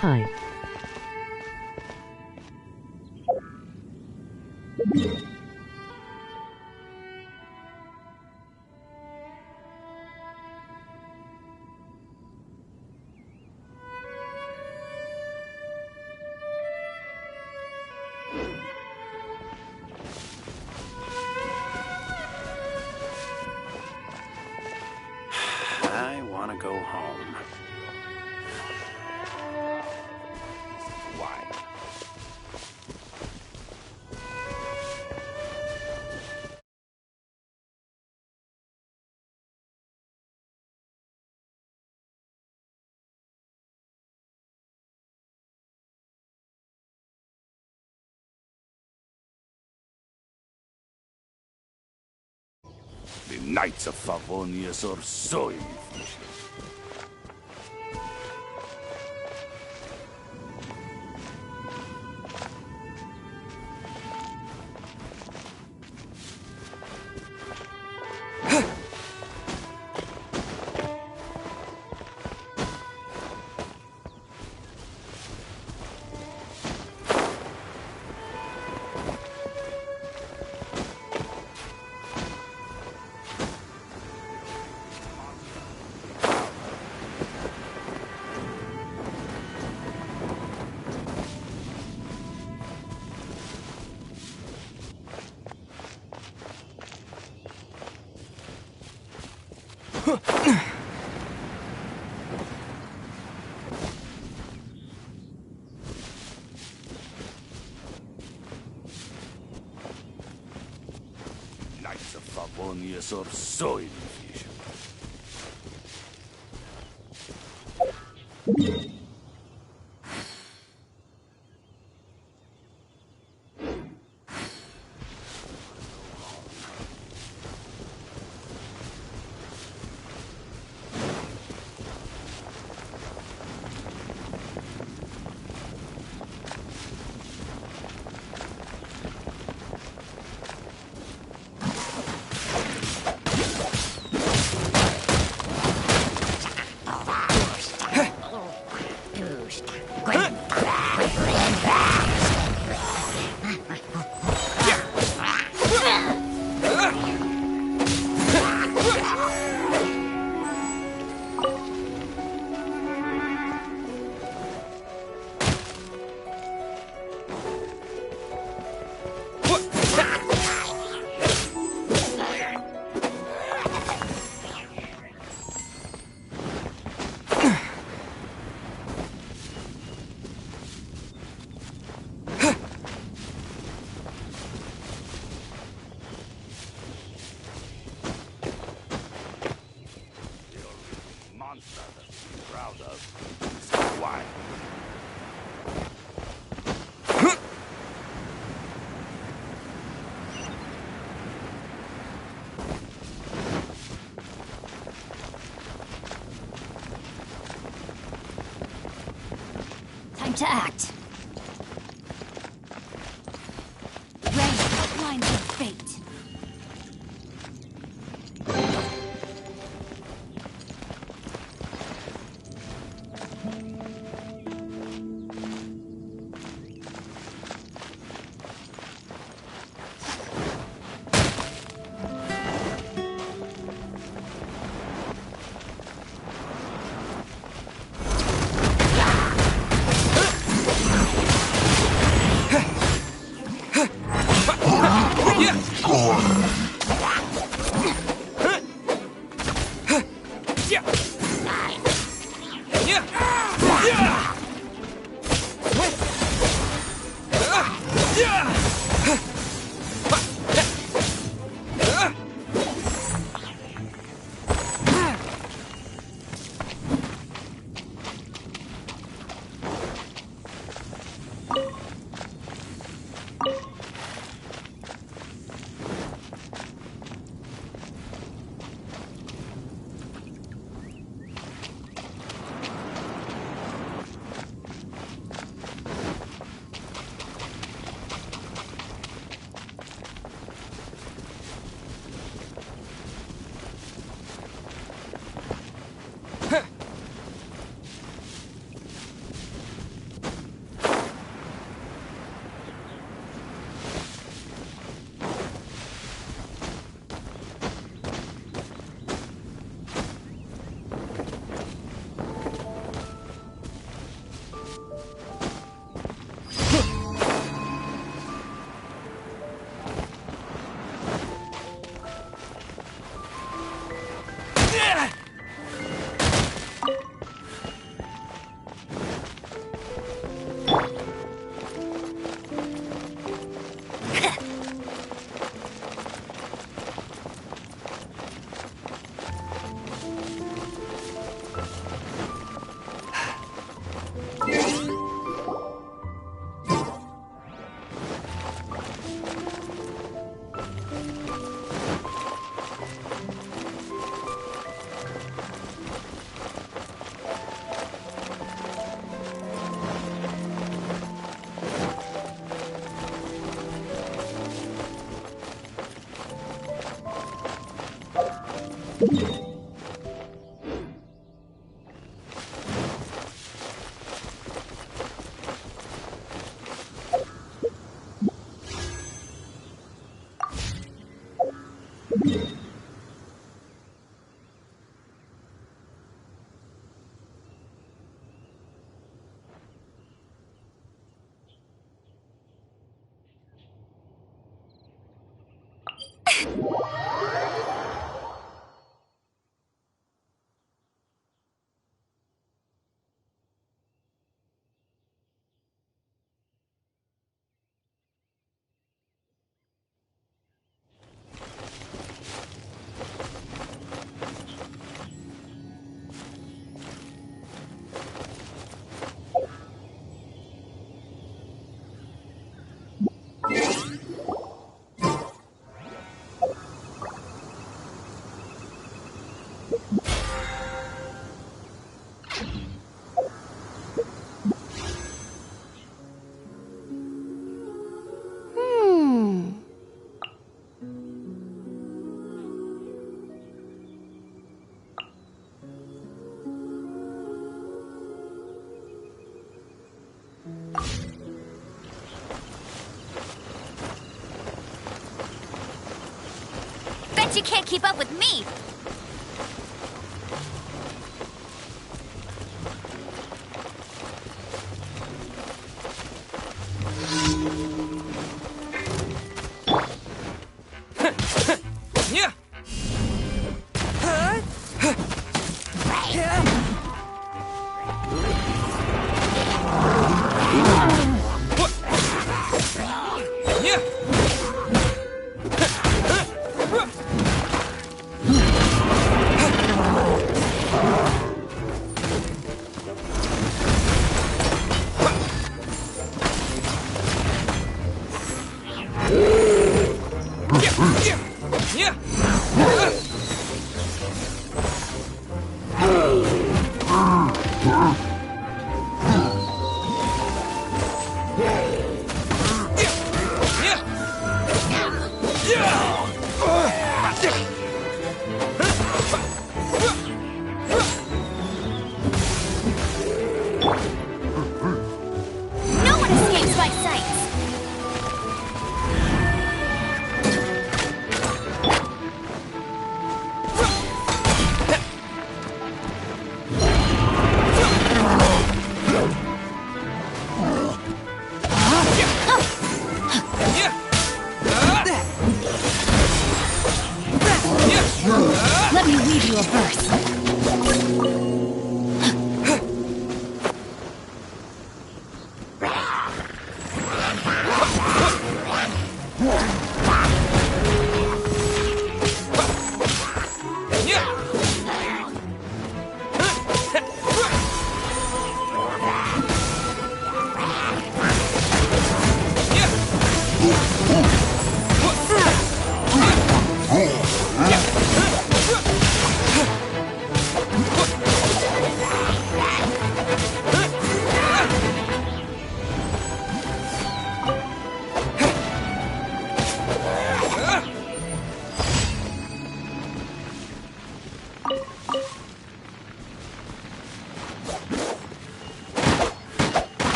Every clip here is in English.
Hi. I want to go home. Why? The Knights of Favonius are so inefficient. Knights of Favonius are so inefficient. Monster that we're proud of. So why? Time to act. Red lines of fate. Bet you can't keep up with me! Yeah. No one escapes my sights! Let me weave you a verse.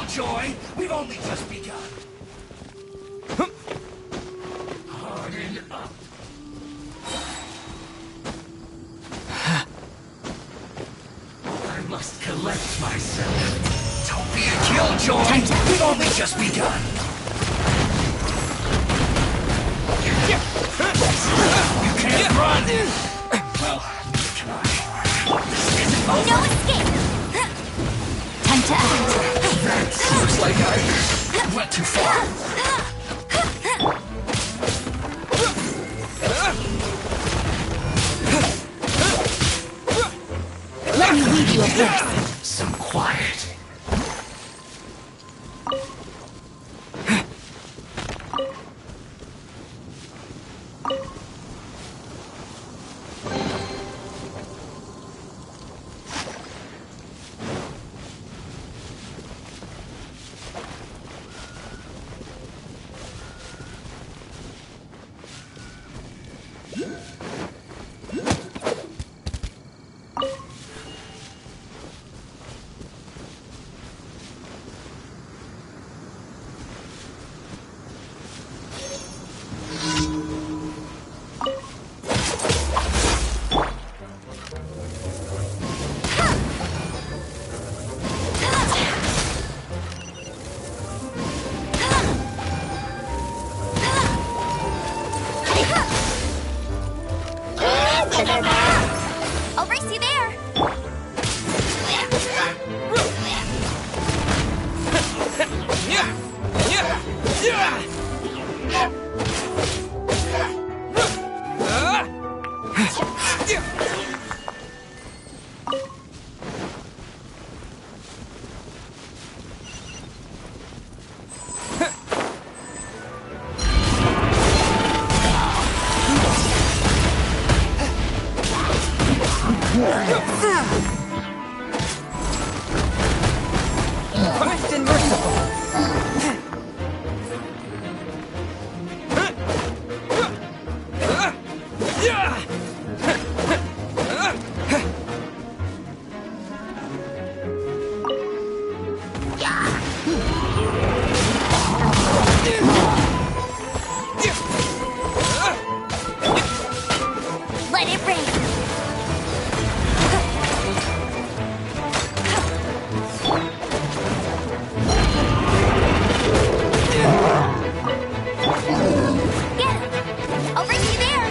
killjoy! We've only just begun. Harden up. I must collect myself. Don't be a killjoy! We've only just begun. You can't run! Well, can I? This isn't over. No escape! Time to act. That looks like I went too far. Let me lead you a verse. Some quiet. I'll race you there. Swift and merciful. Let it rain. Get it. I'll race you there.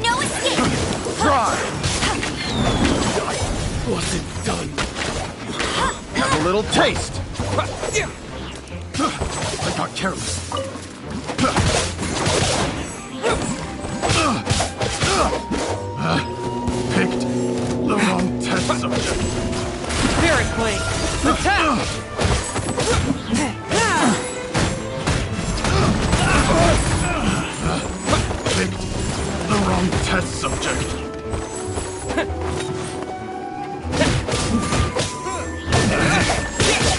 No escape! Wasn't done. Have a little taste. I got careless. Picked the wrong test subject. Spirit Blade! Attack! Picked the wrong test subject.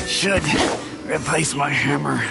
Should replace my hammer.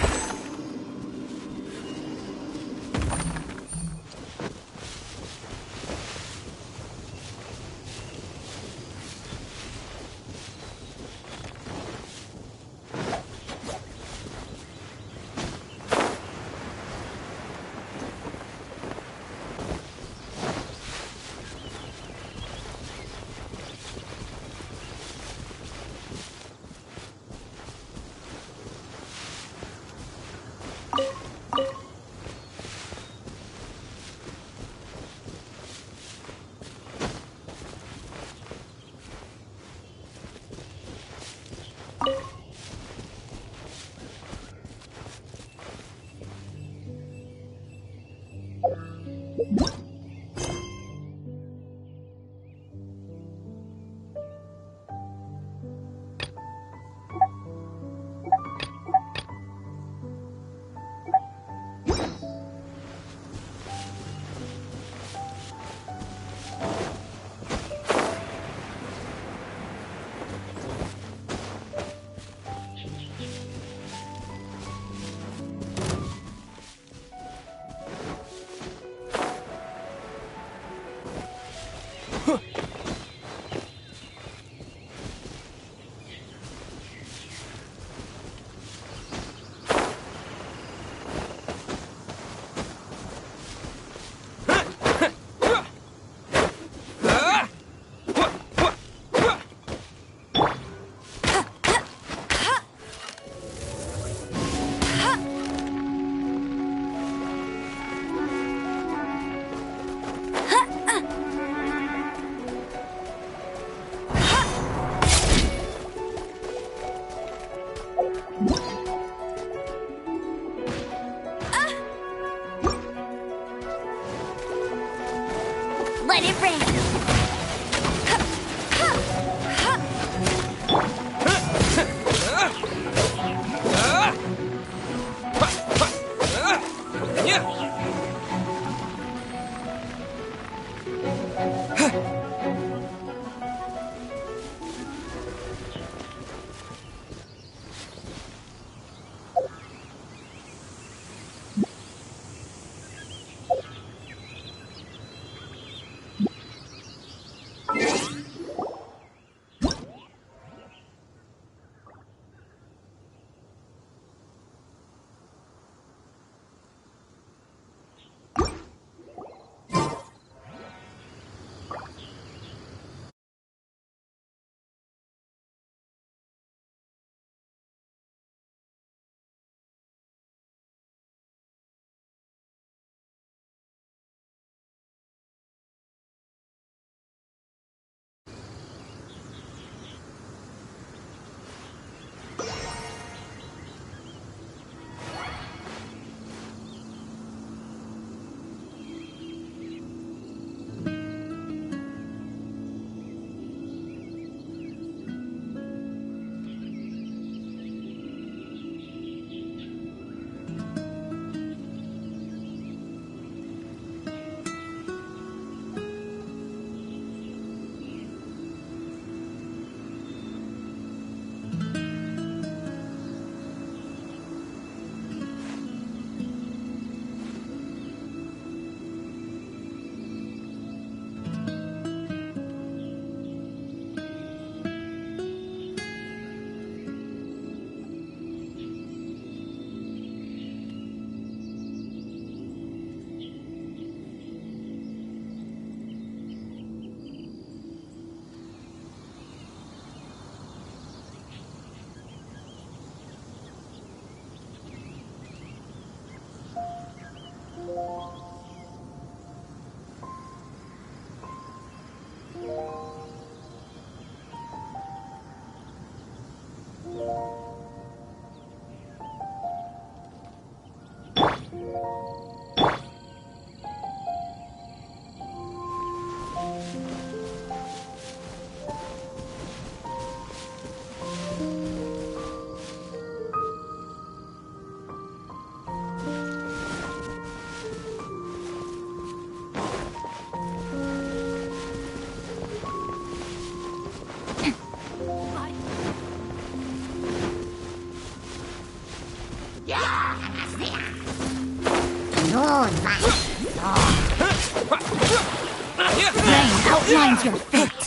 is your fate.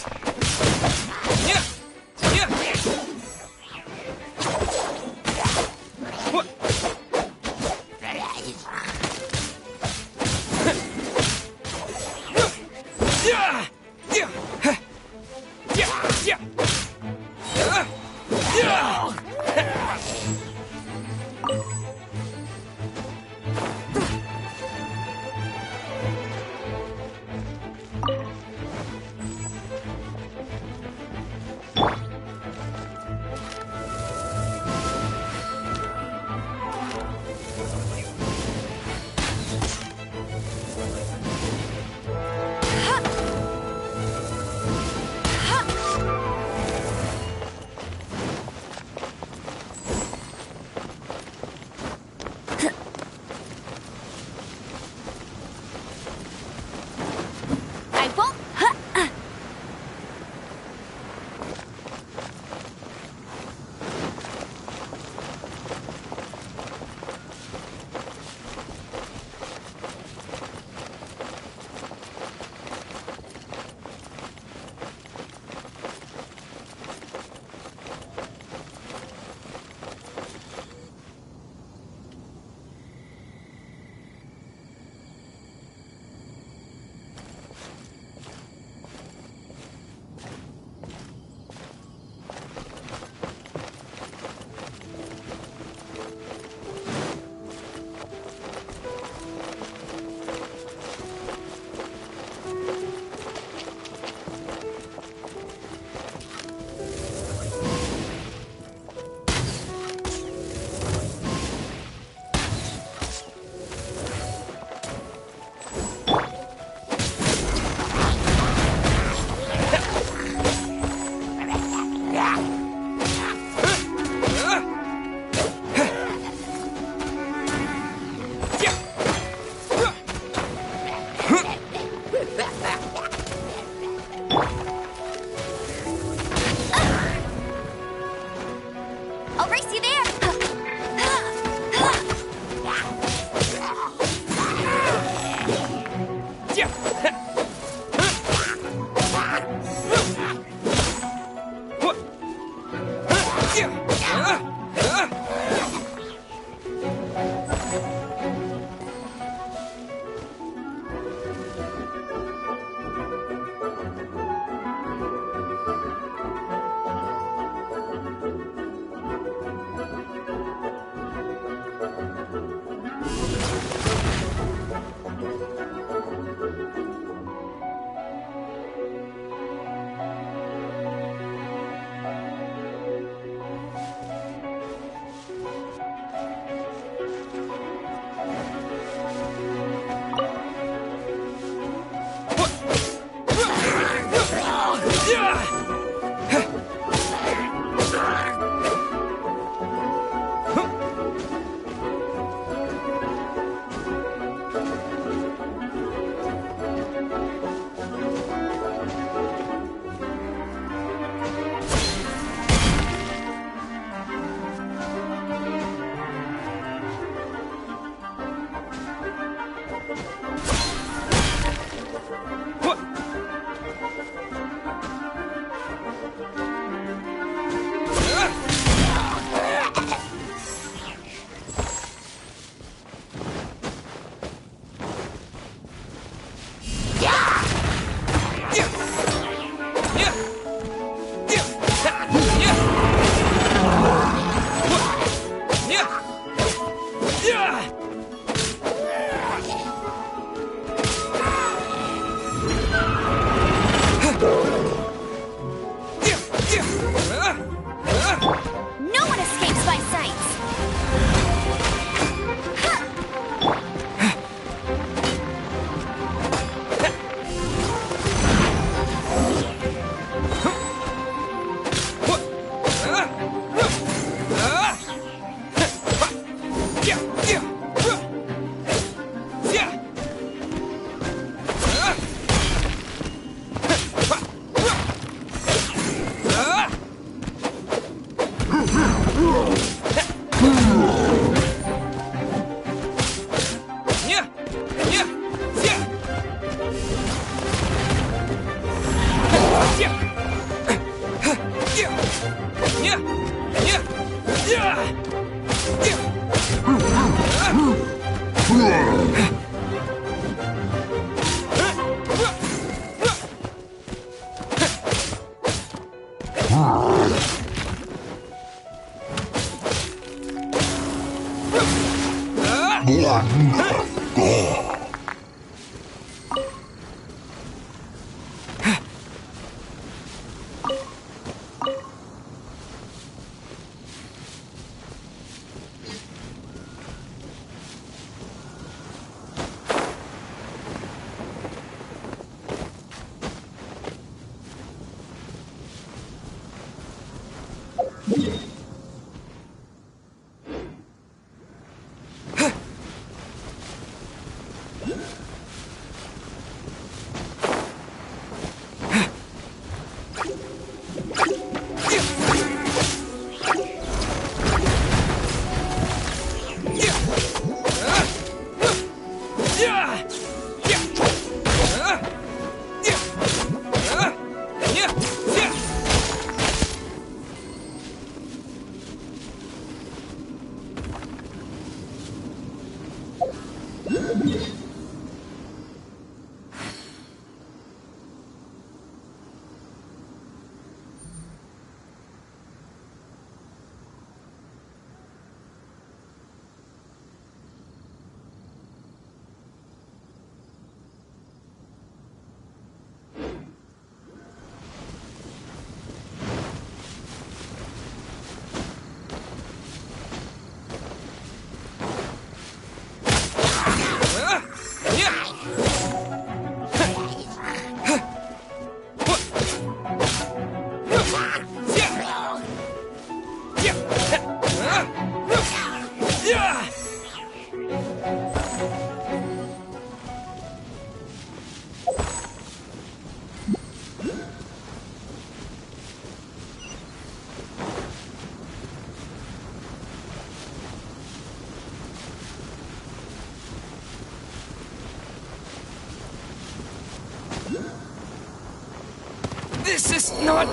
This is not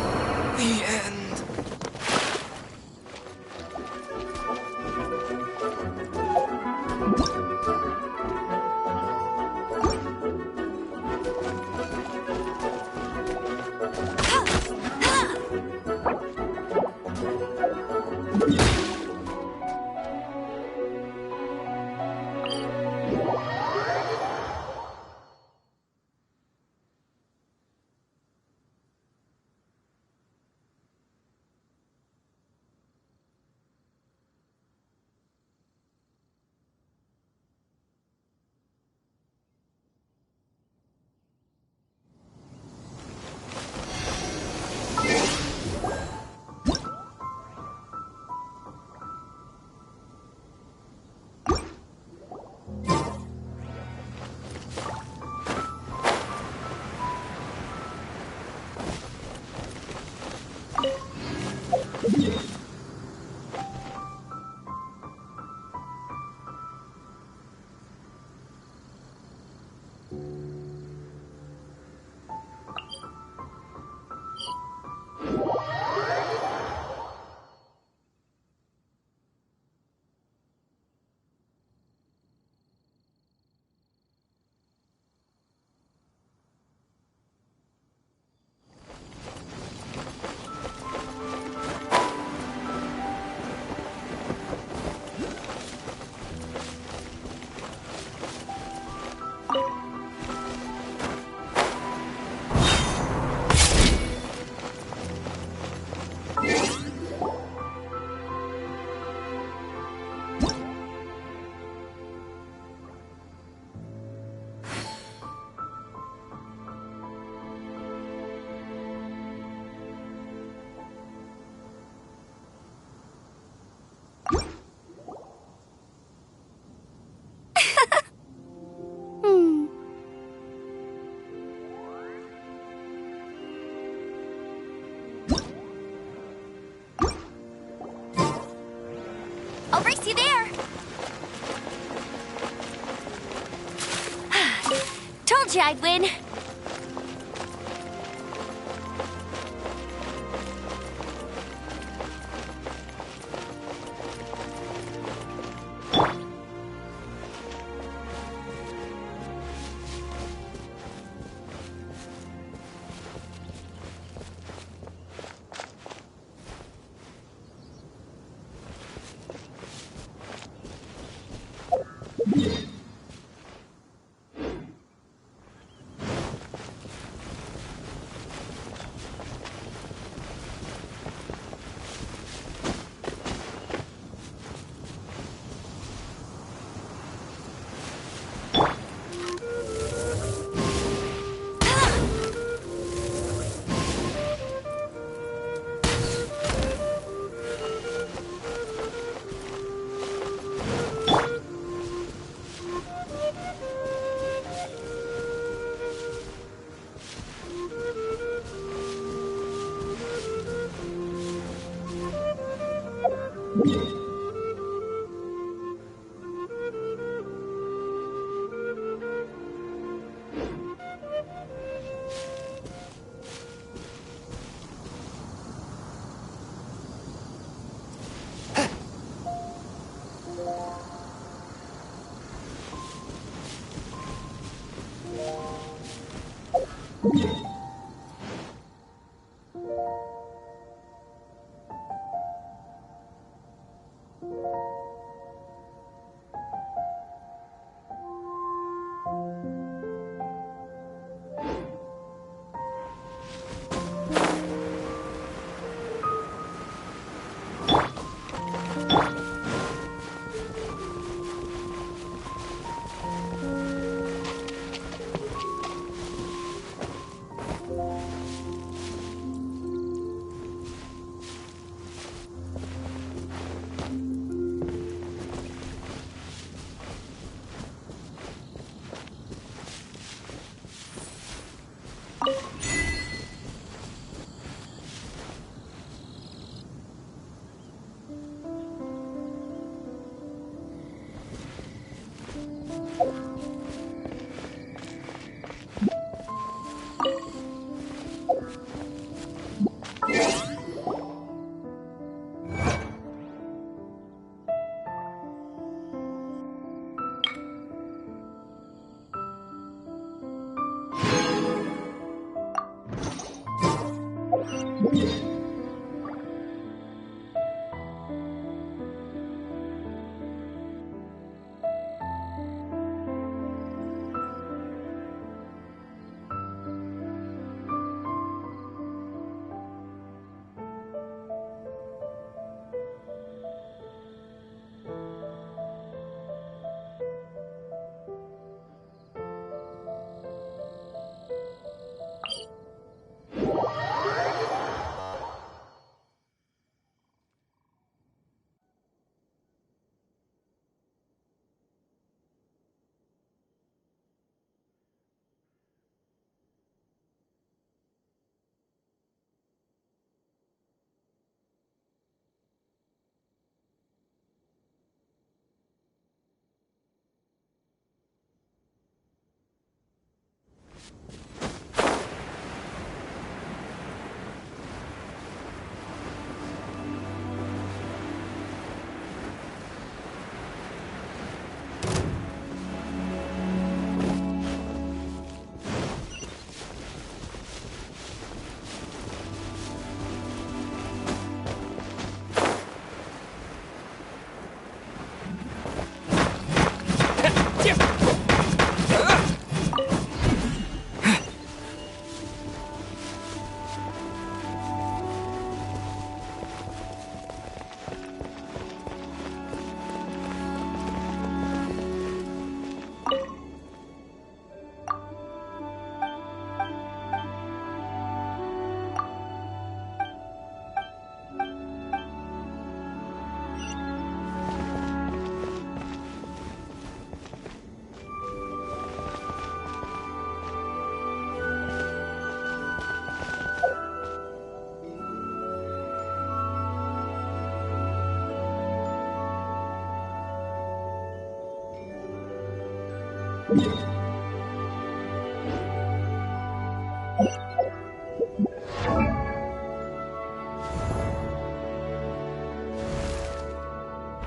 the end. I'll race you there. Told you I'd win.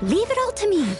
Leave it all to me.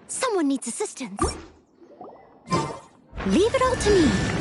Someone needs assistance. Leave it all to me.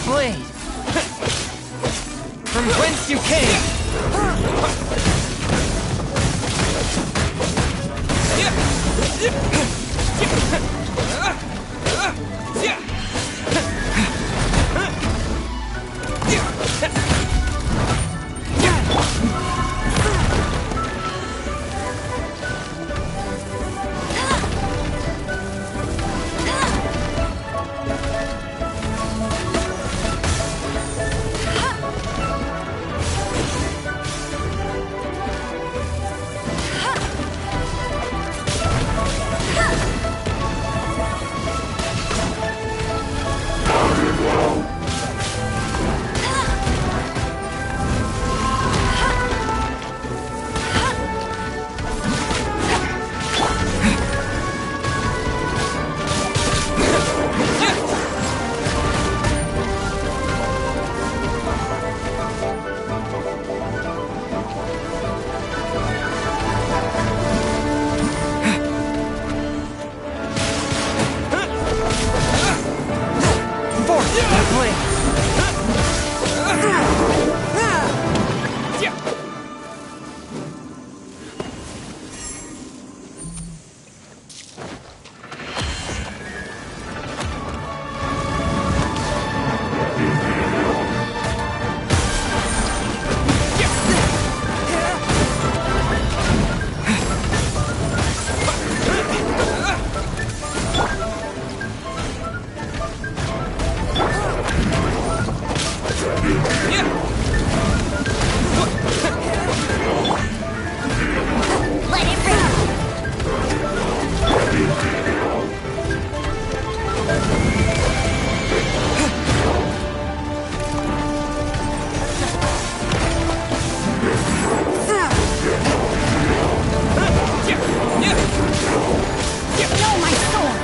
blade! From whence you came! blade. Let it rip. Know my sword.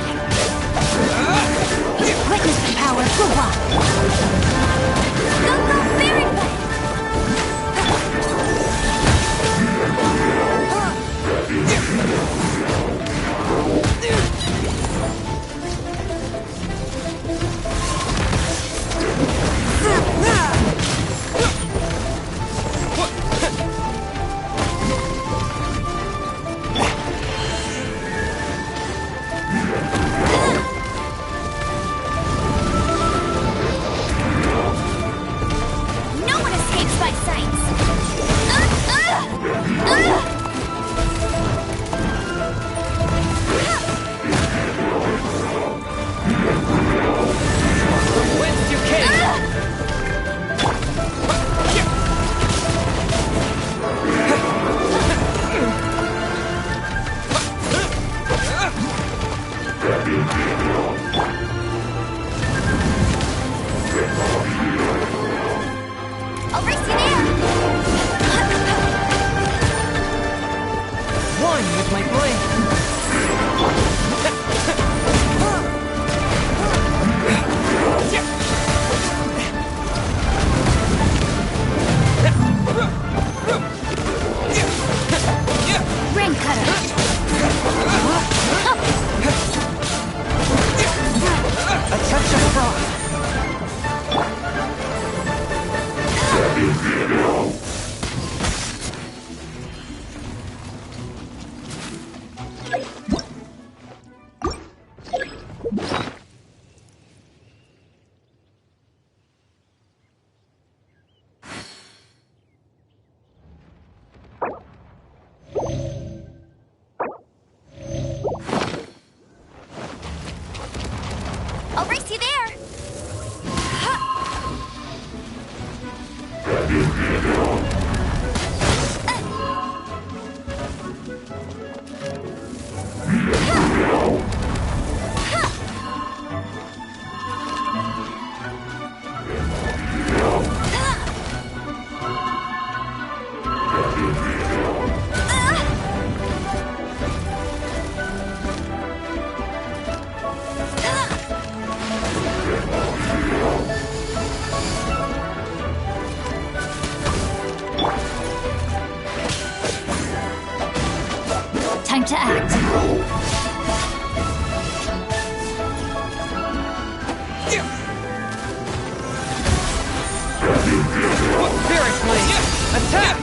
Witness the power of Guwa. Go, go, very well. No one escapes my sights. Whence you came? I'll race you there. One with my blade. Ring cutter. A touch of frost. I'll race you there. Time to act. Spirit blade. Attack!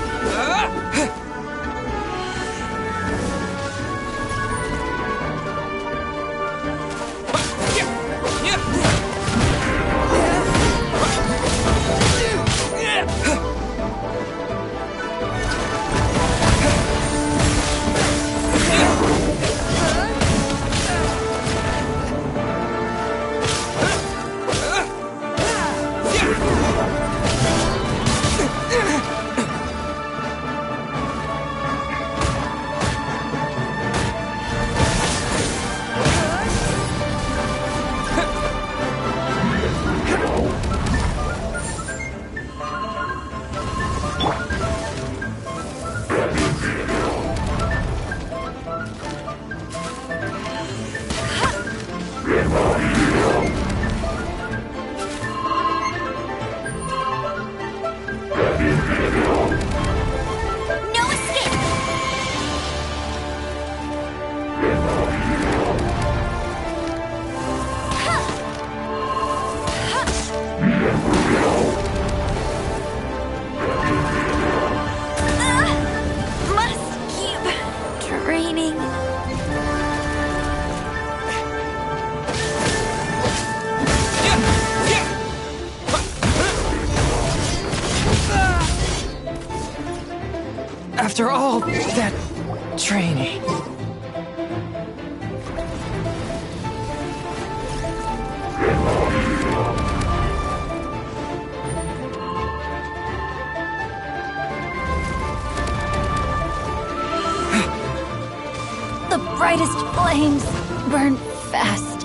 After all that training. The brightest flames burn fastest.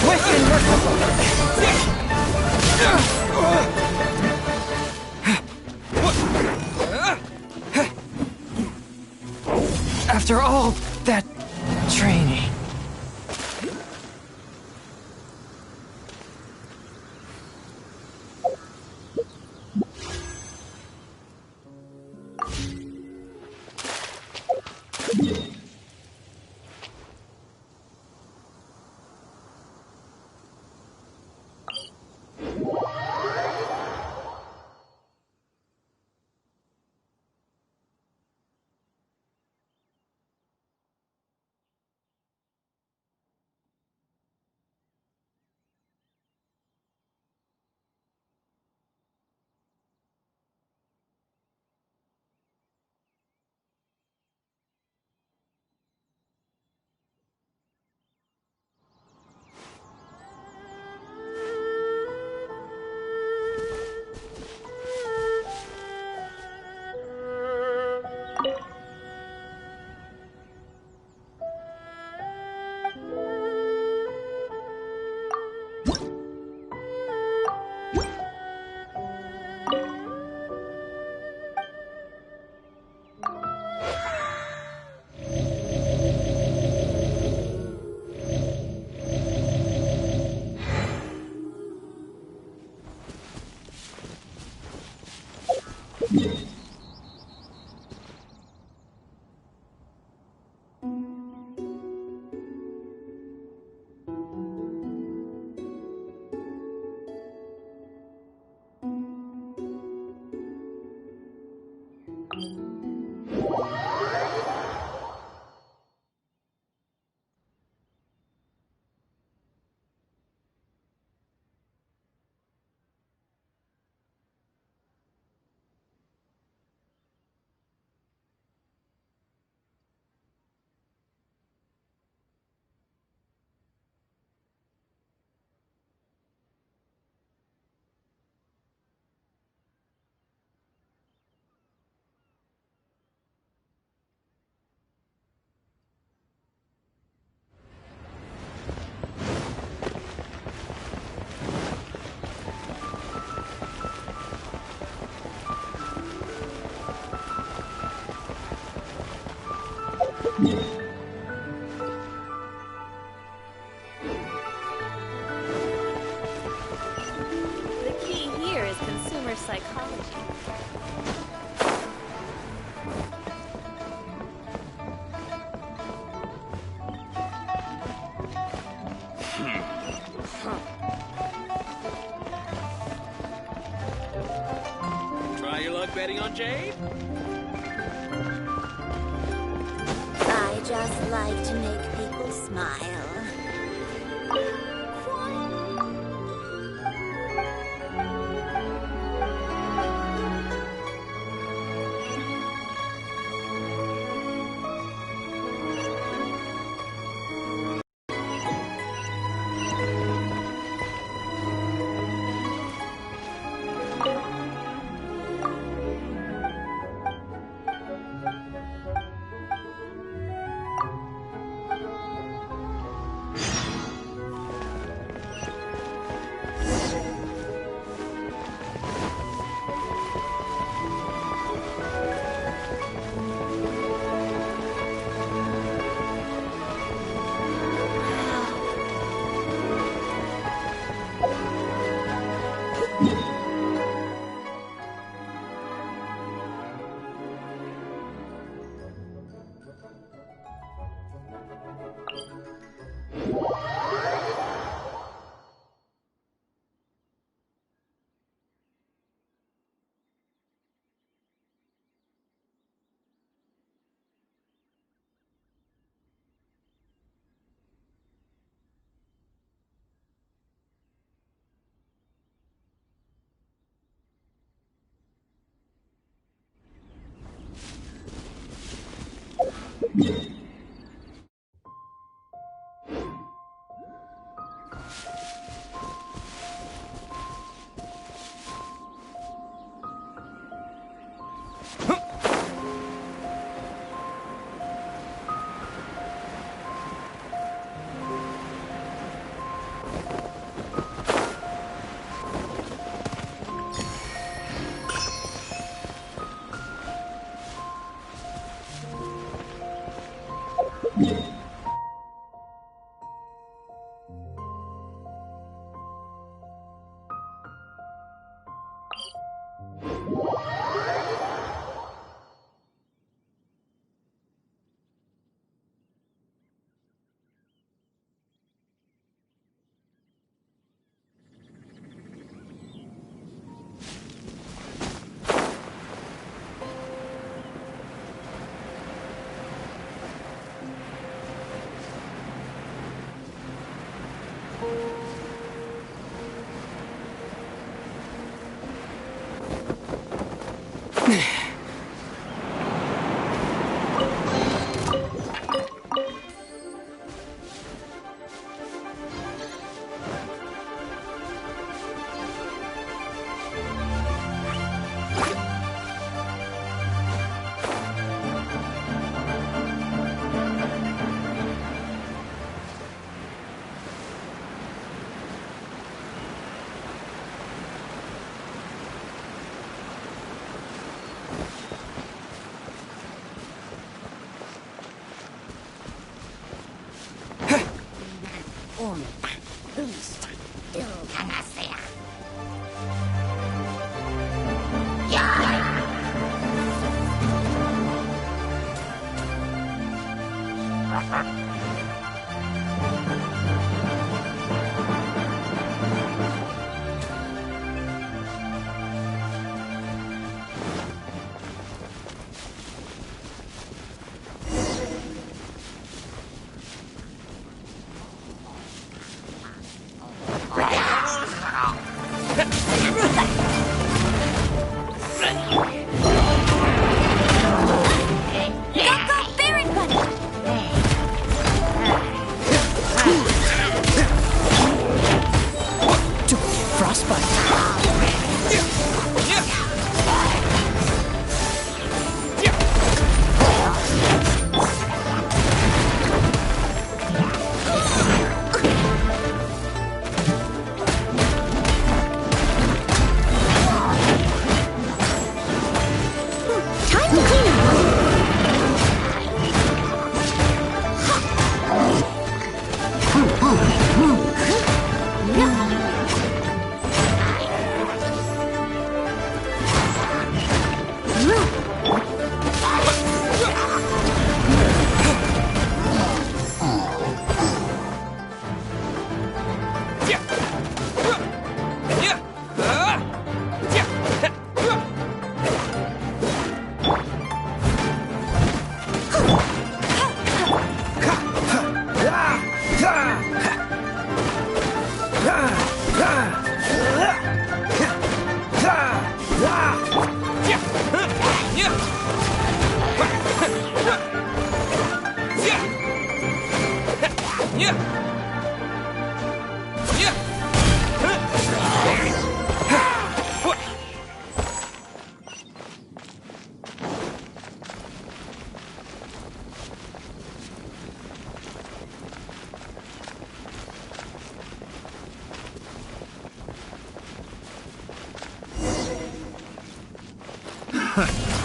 Swift and merciful. After all that training. The key here is consumer psychology. Try your luck betting on Jade? I just like to make people smile.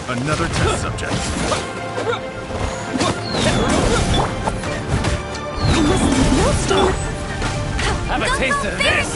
Another test subject. Have a taste of this!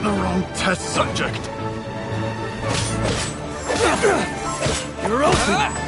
The wrong test subject. You're open!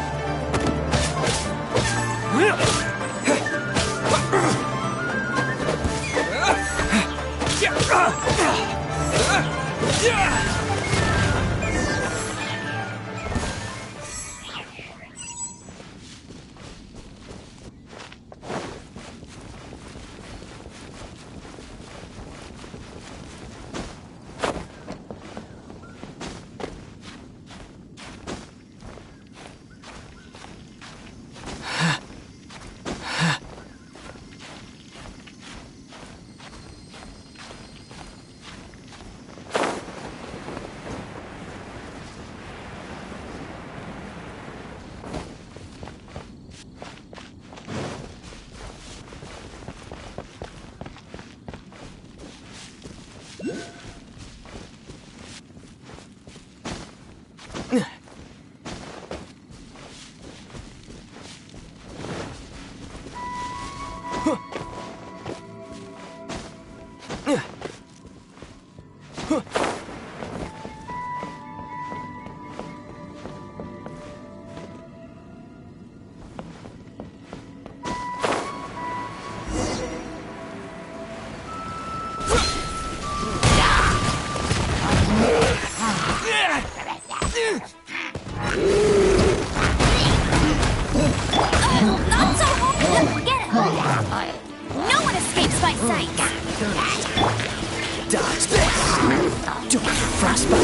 Not so hard! Get it! No one escapes my sight! Dodge this! Don't get frostbite.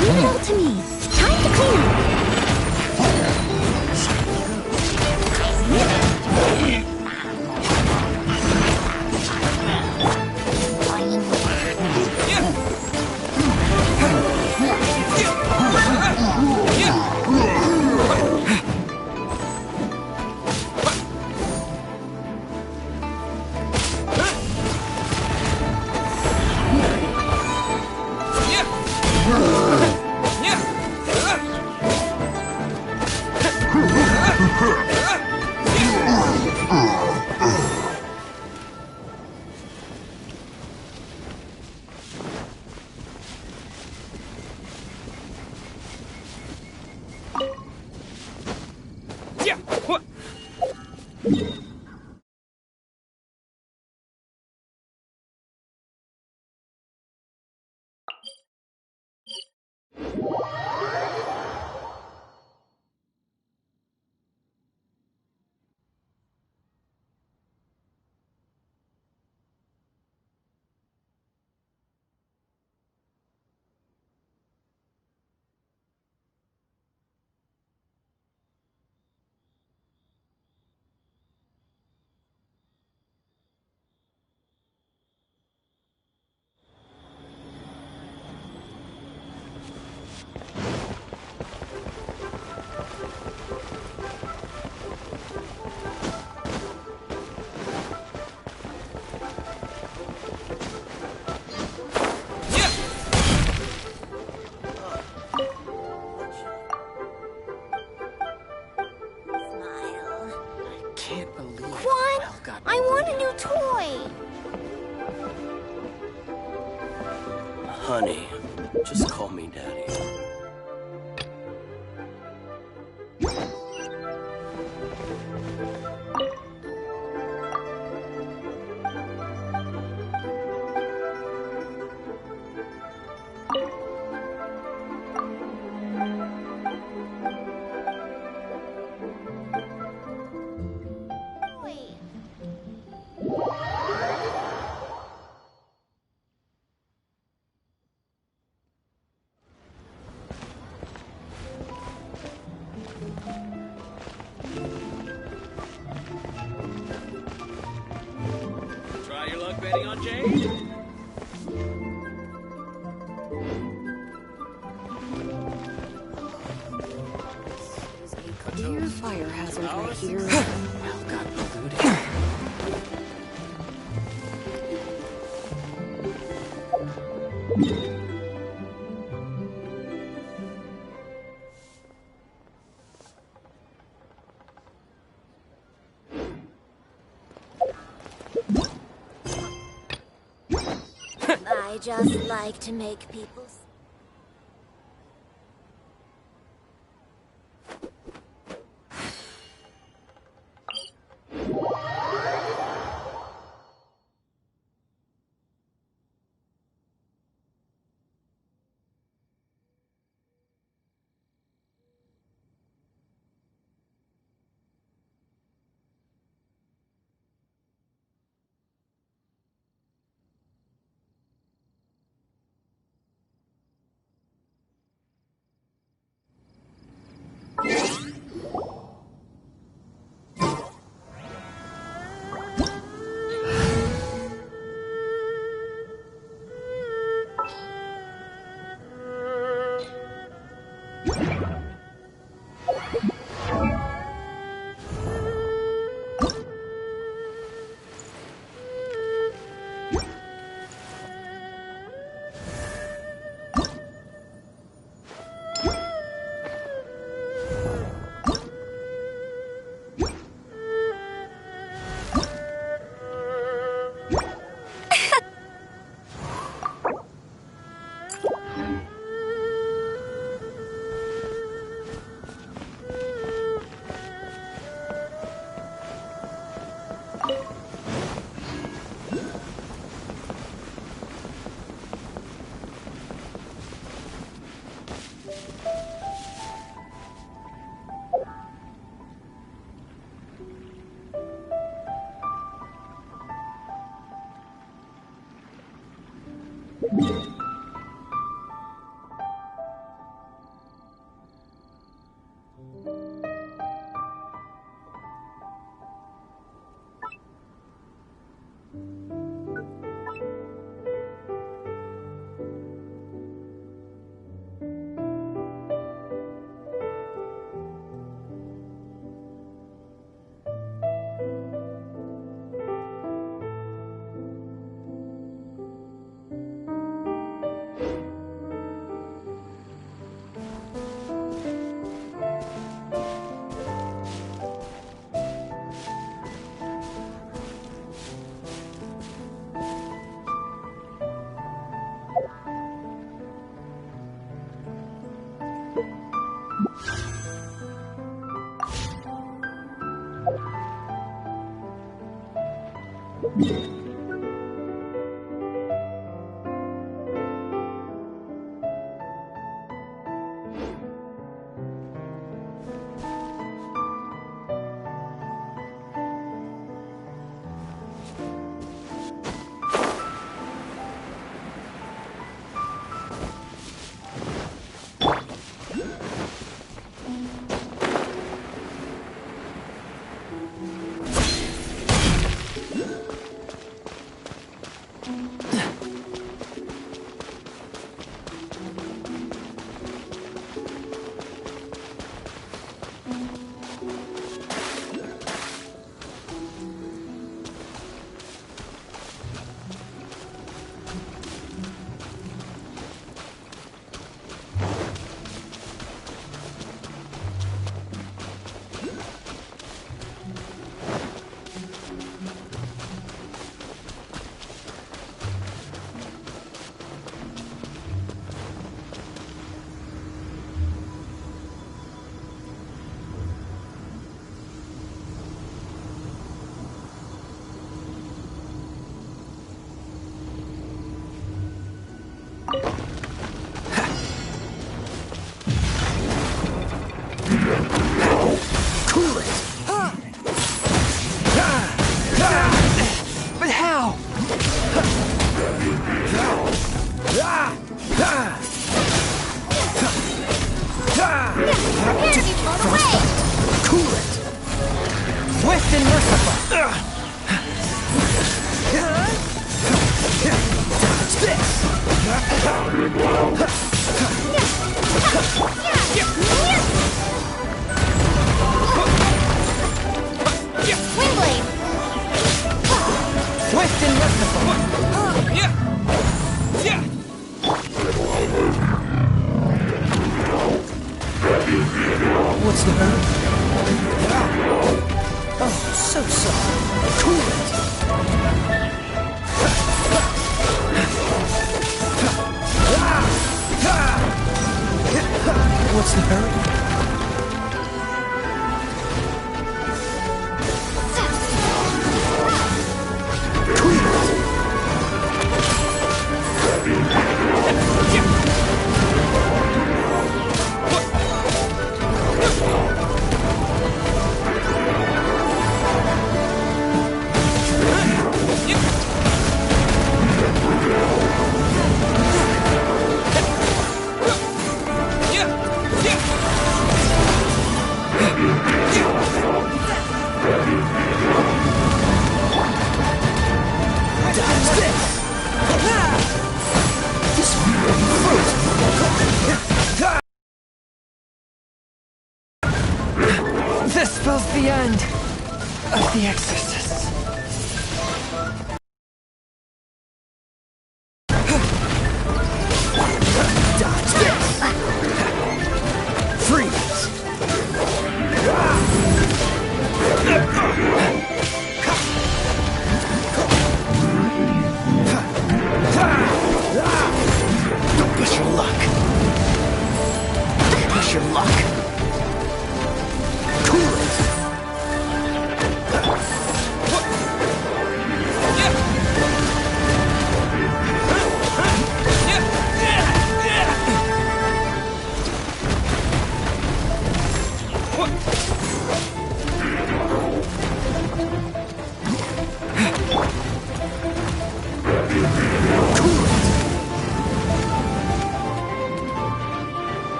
Leave it all to me. Time to clean up. I want a new toy. Honey, just call me Daddy. Try your luck betting on Jade? Dear fire hazard right here. Well got polluted. I just like to make people... What's the hurry? Oh, so soft. Cool it. What's the hurry? This spells the end of the exorcists. Dodge this! Freeze! Don't push your luck. Push your luck. Cool it!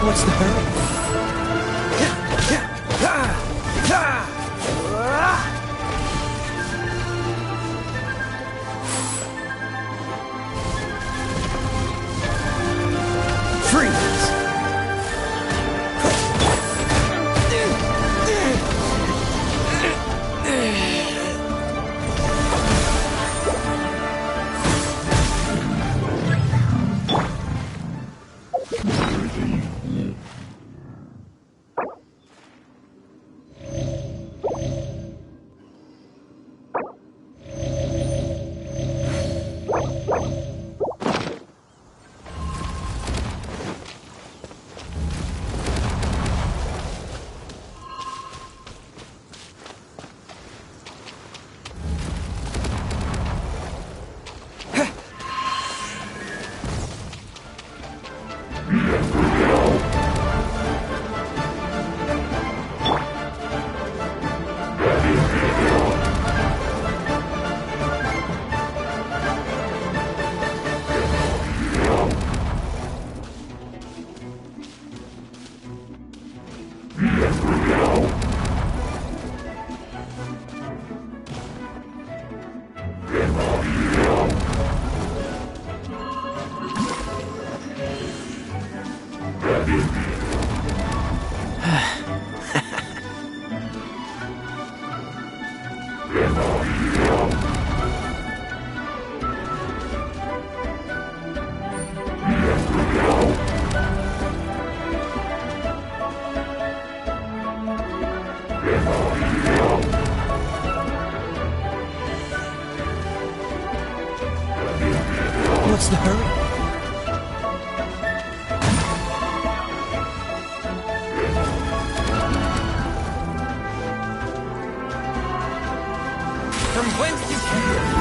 What's the hurry? Freeze! What's the hurry? From whence you came?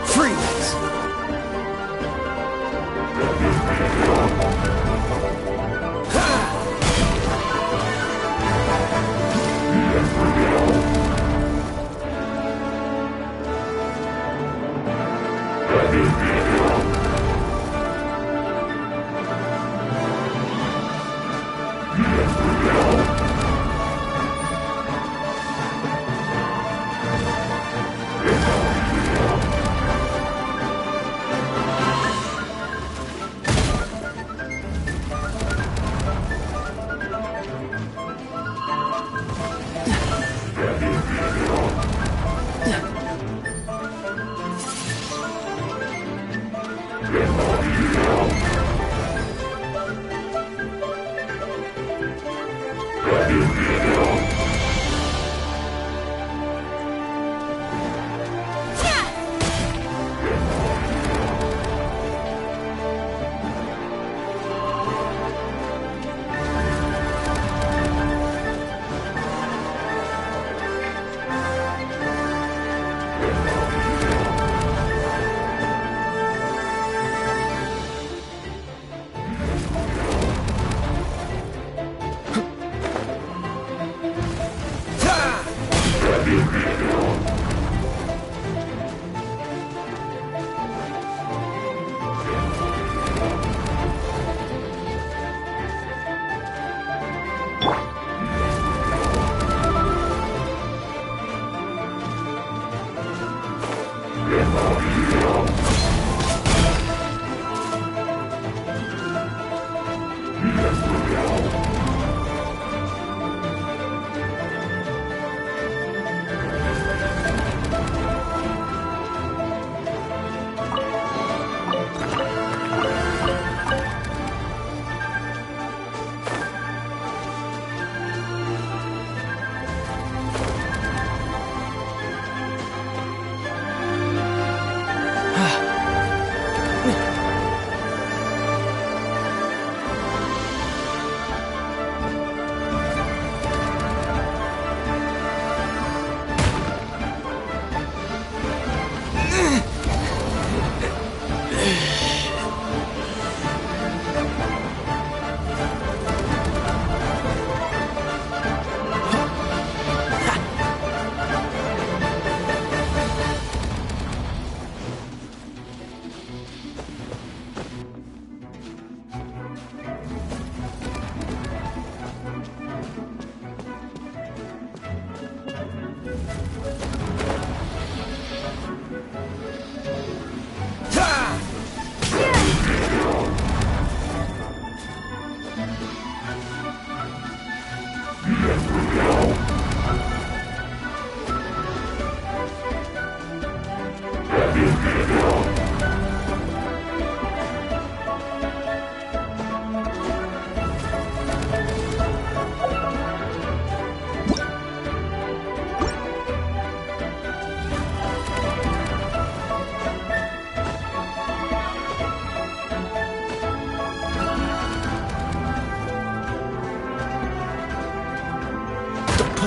Freeze!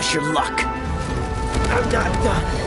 Wish your luck. I'm not done.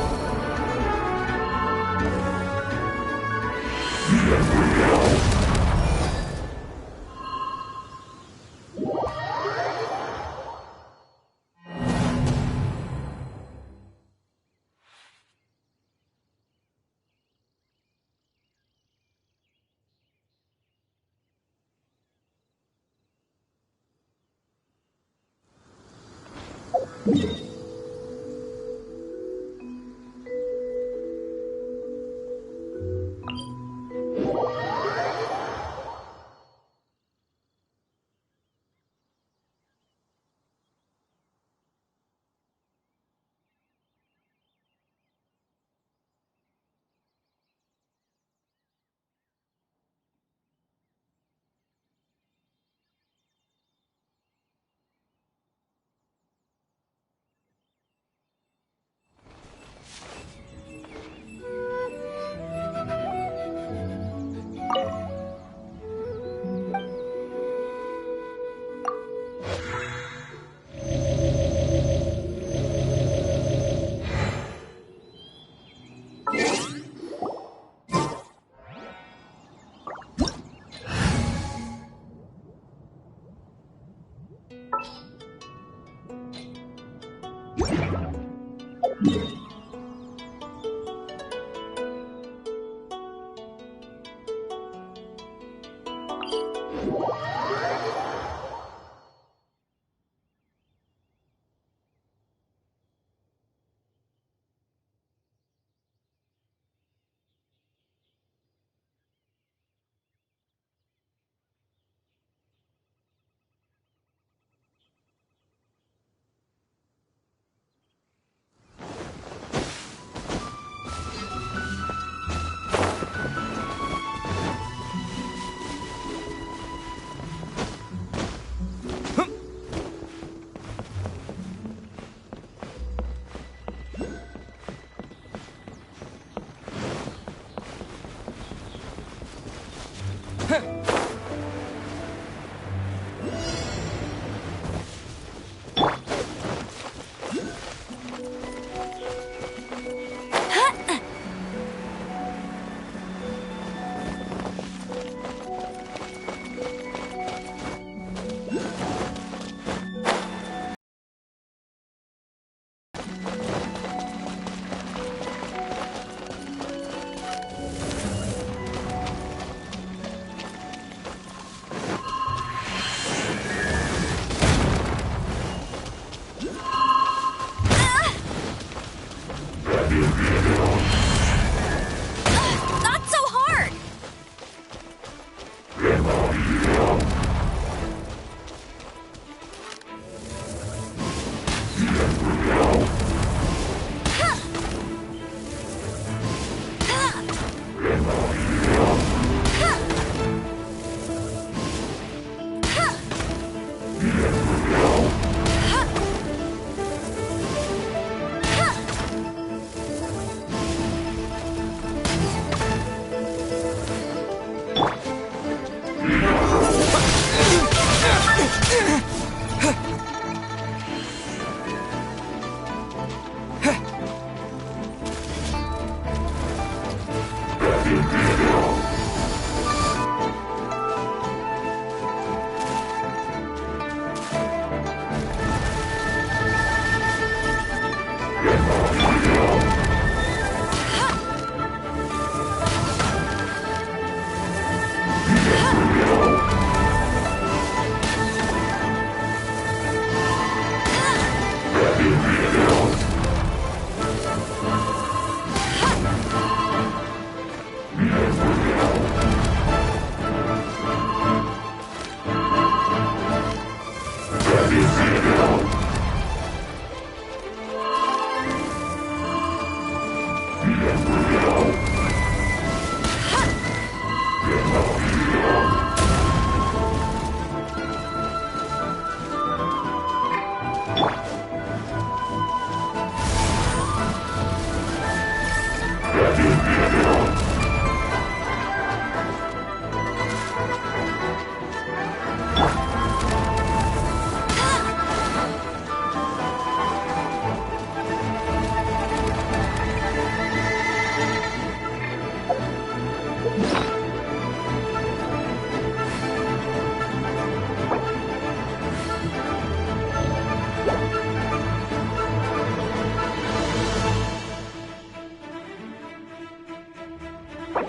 I'll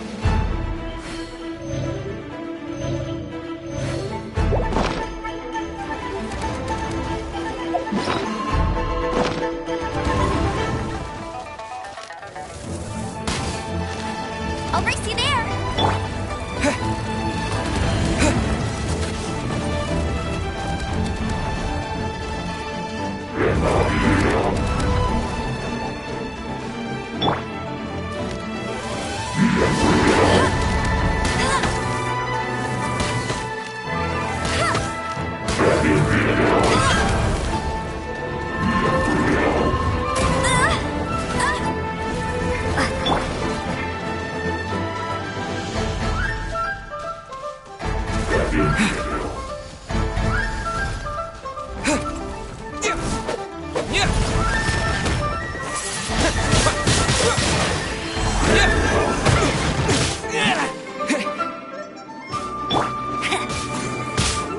race you there.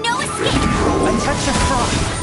No escape. A touch of frost.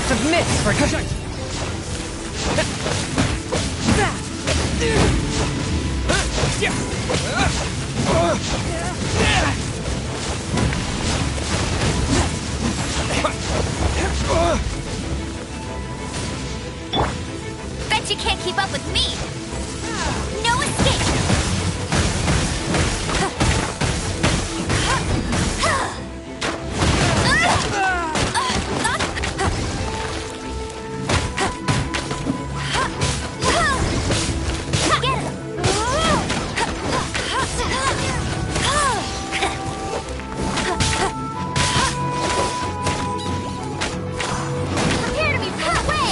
Submit for good. Bet you can't keep up with me. No escape. Prepare to be put away.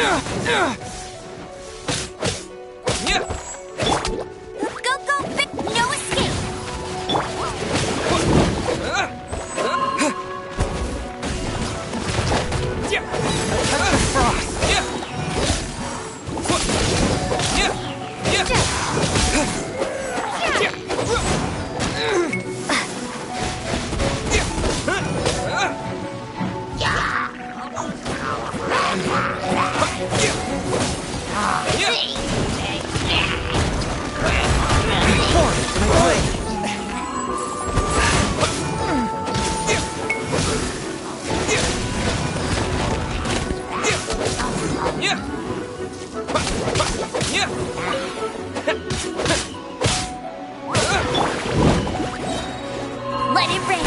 Go, go, Vic! No escape! Let it rain!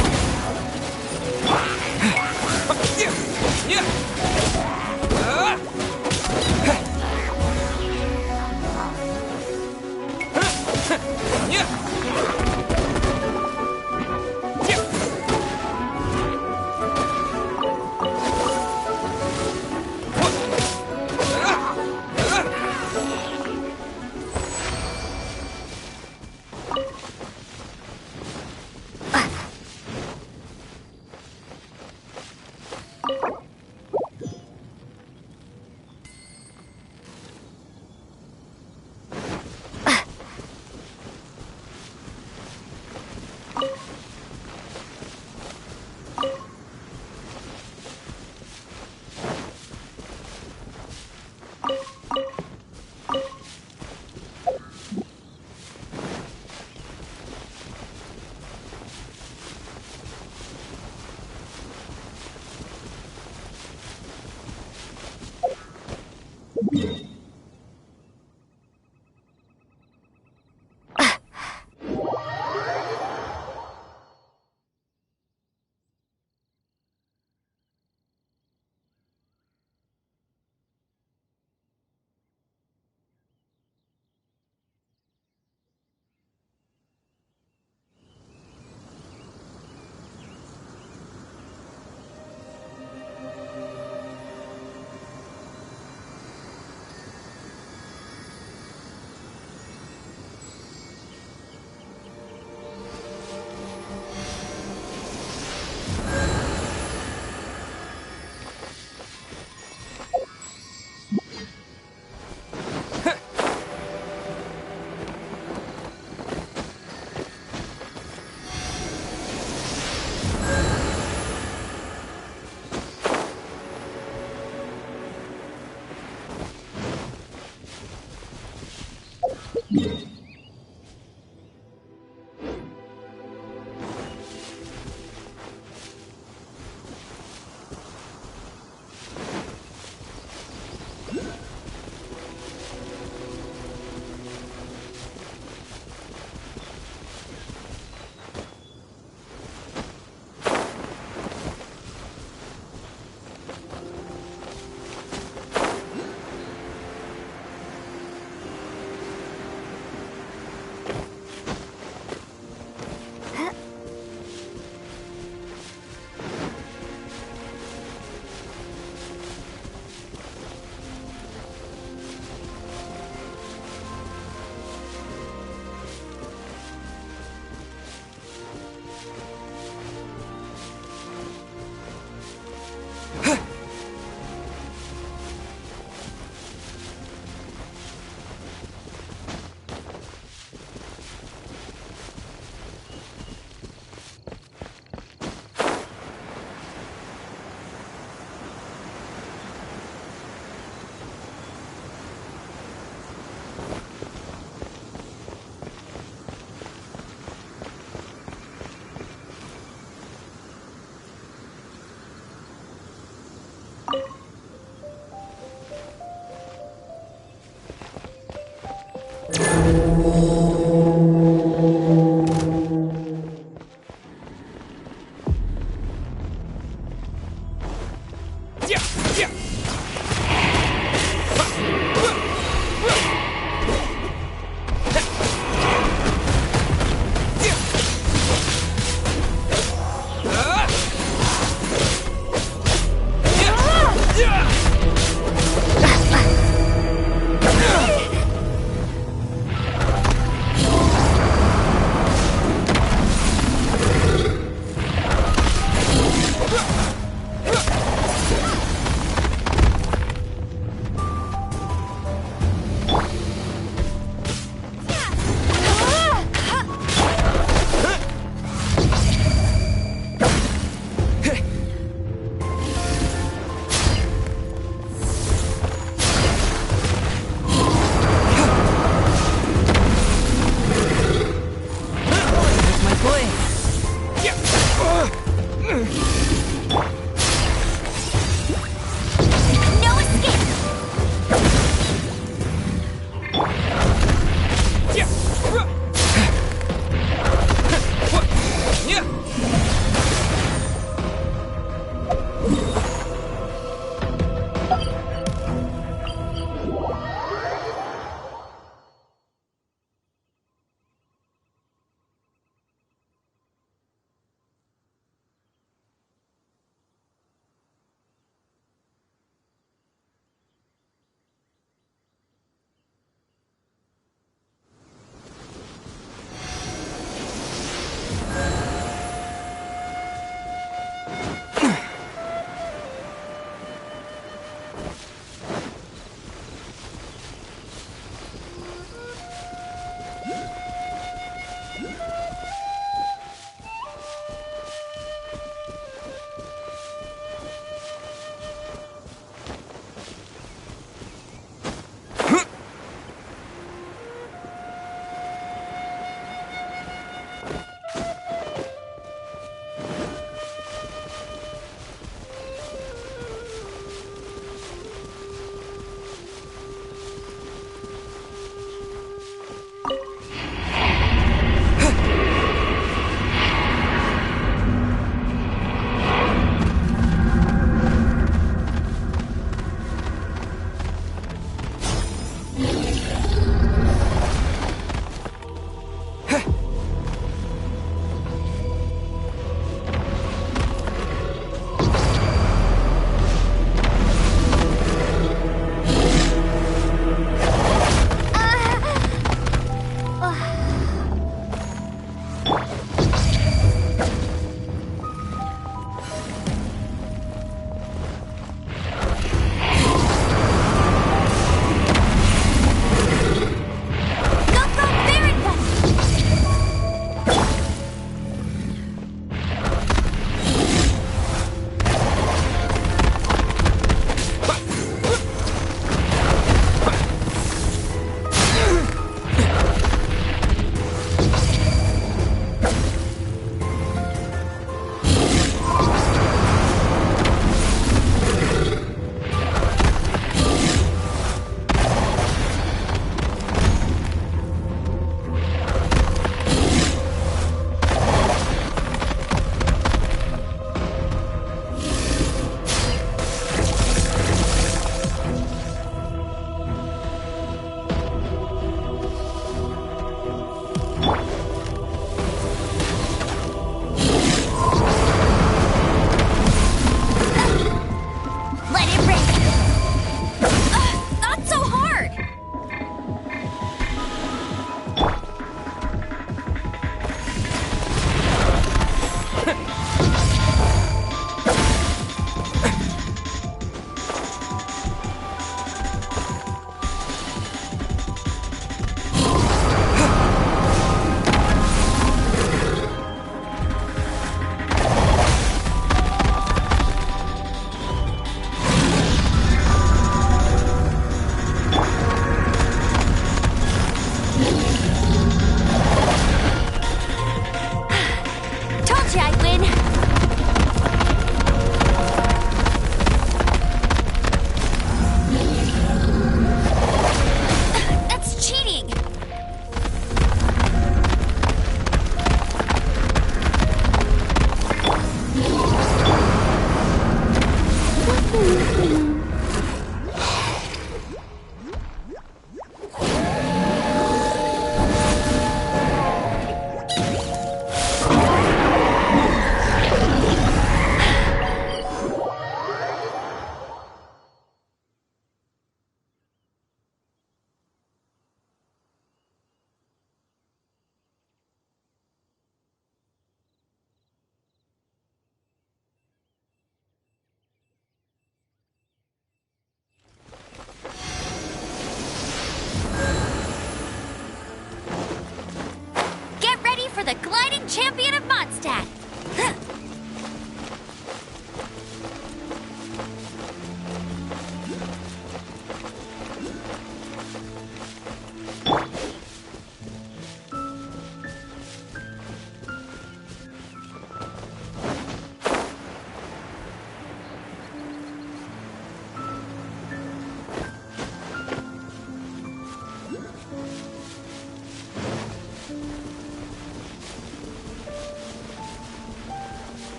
Get ready for the gliding champion of Mondstadt!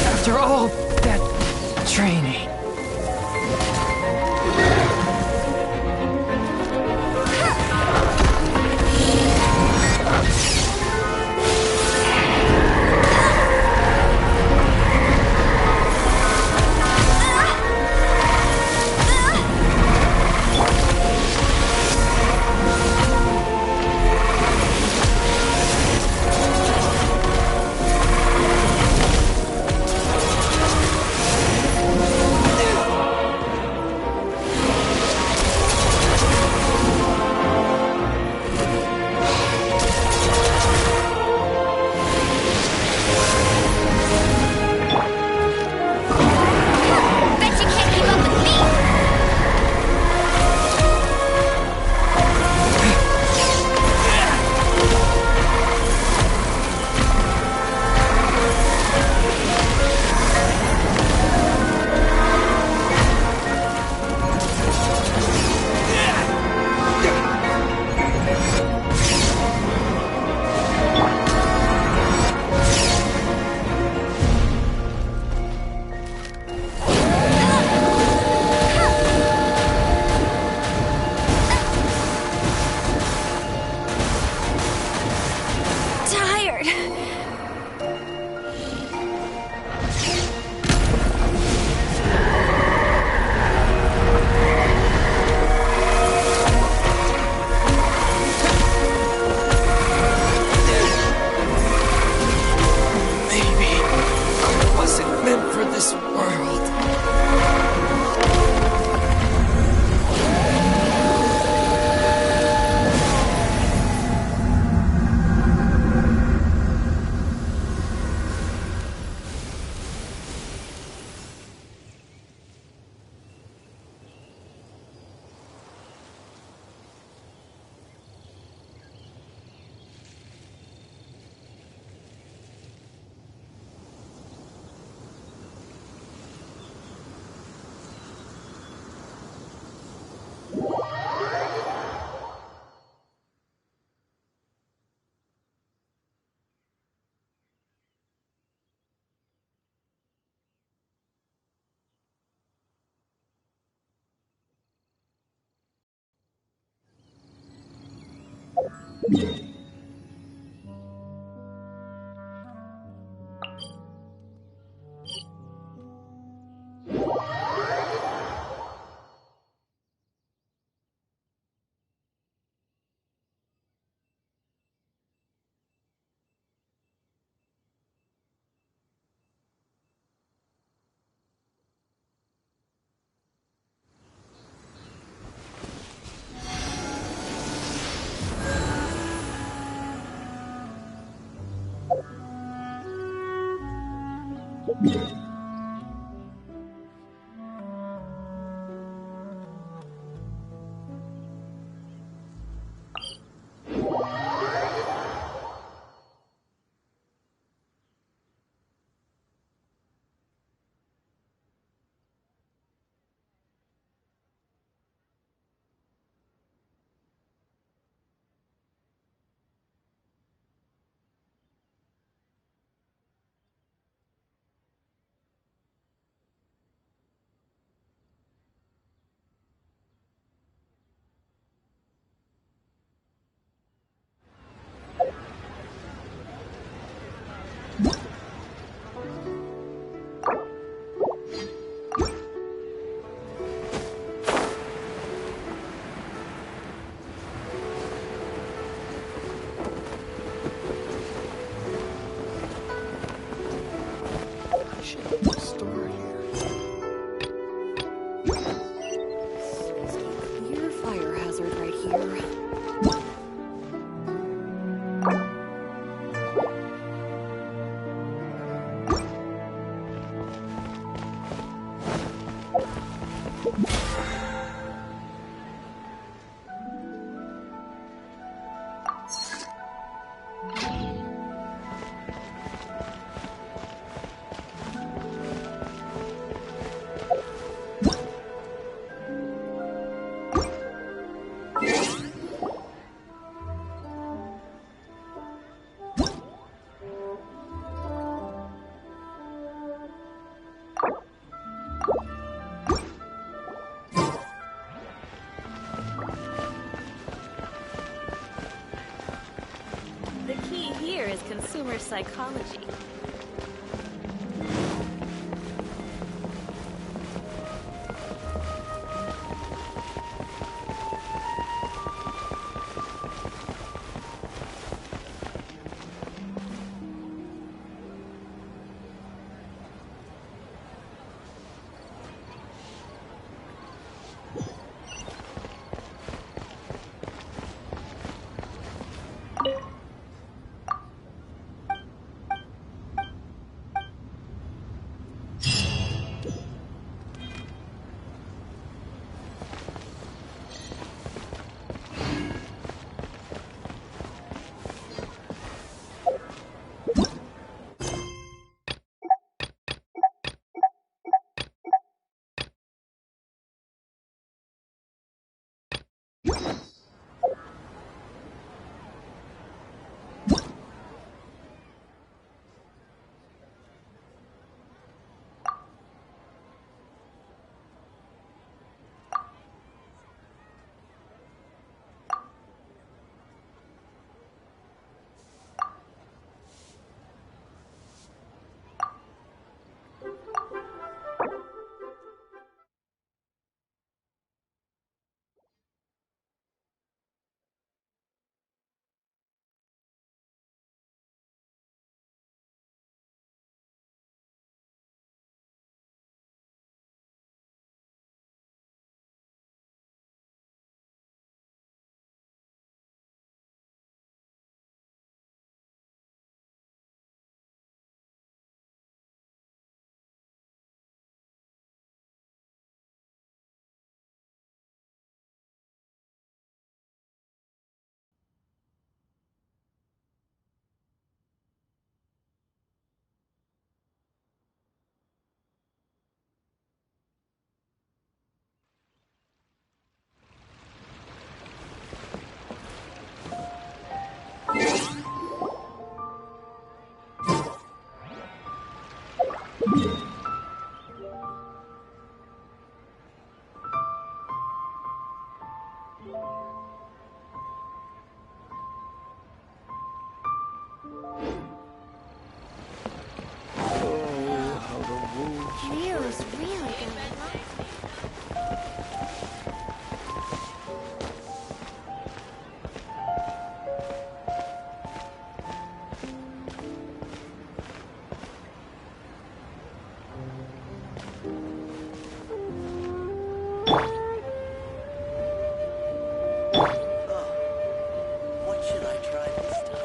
After all that training. Bet you can't keep up with me! Tired. Maybe I wasn't meant for this world. Clear fire hazard right here. The key here is consumer psychology. really gonna like. What should I try this time?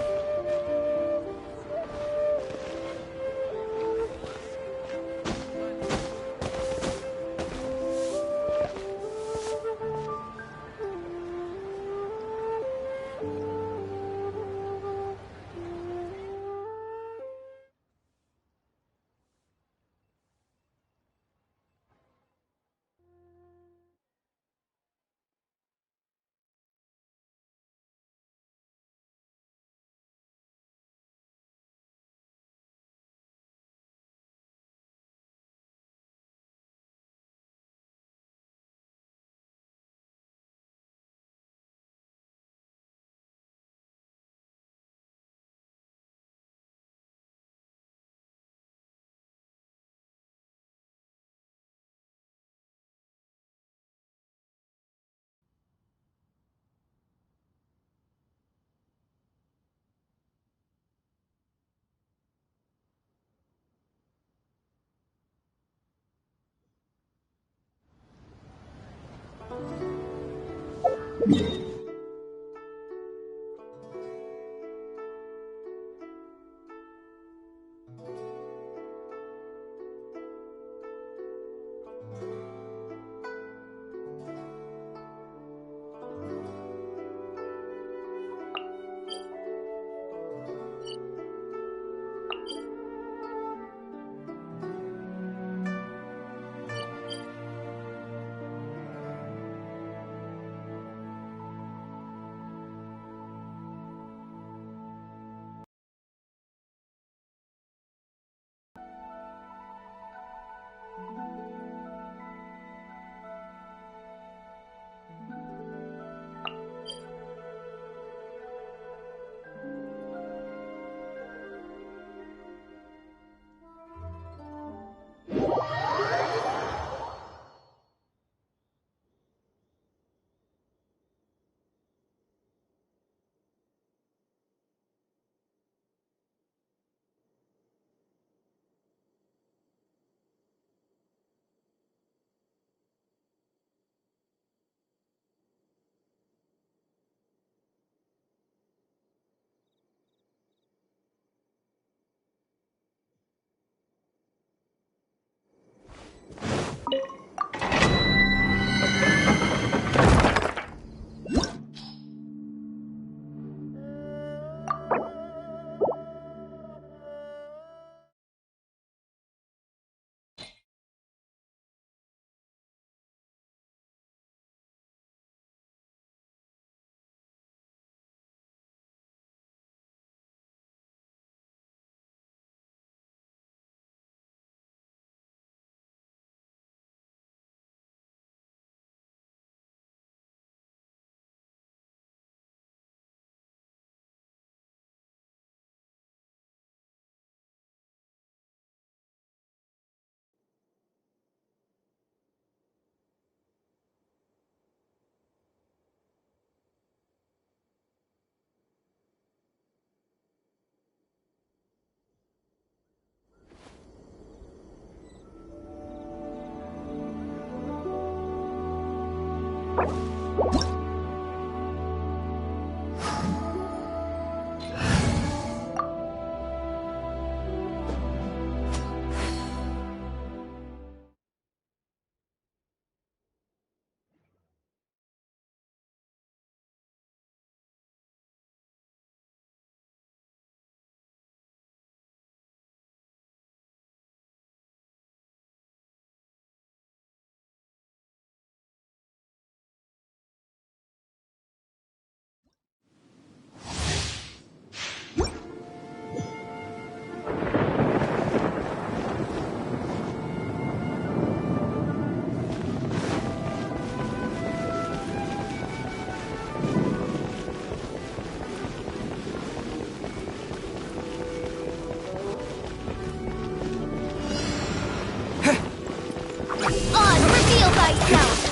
On, reveal thyself!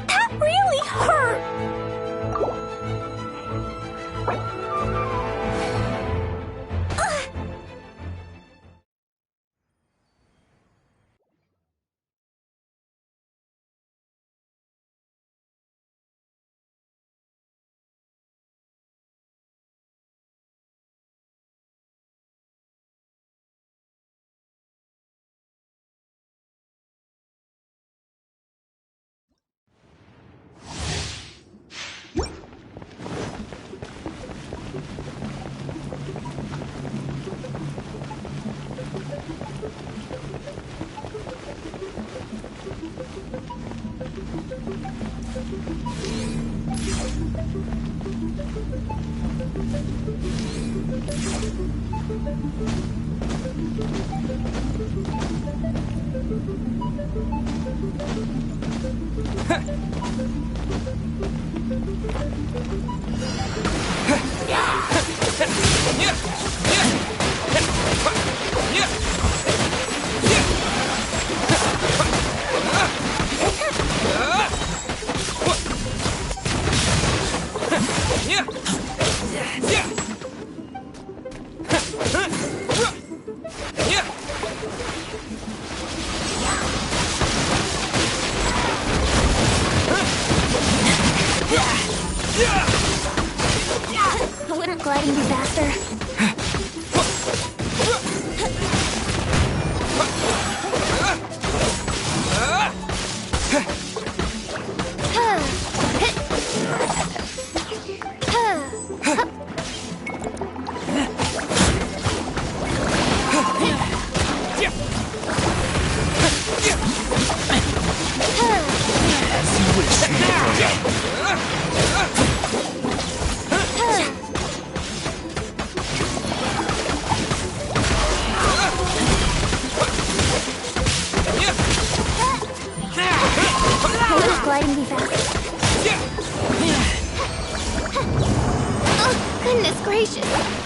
That really hurt! Wouldn't gliding be faster? Gliding be faster? Oh, goodness gracious!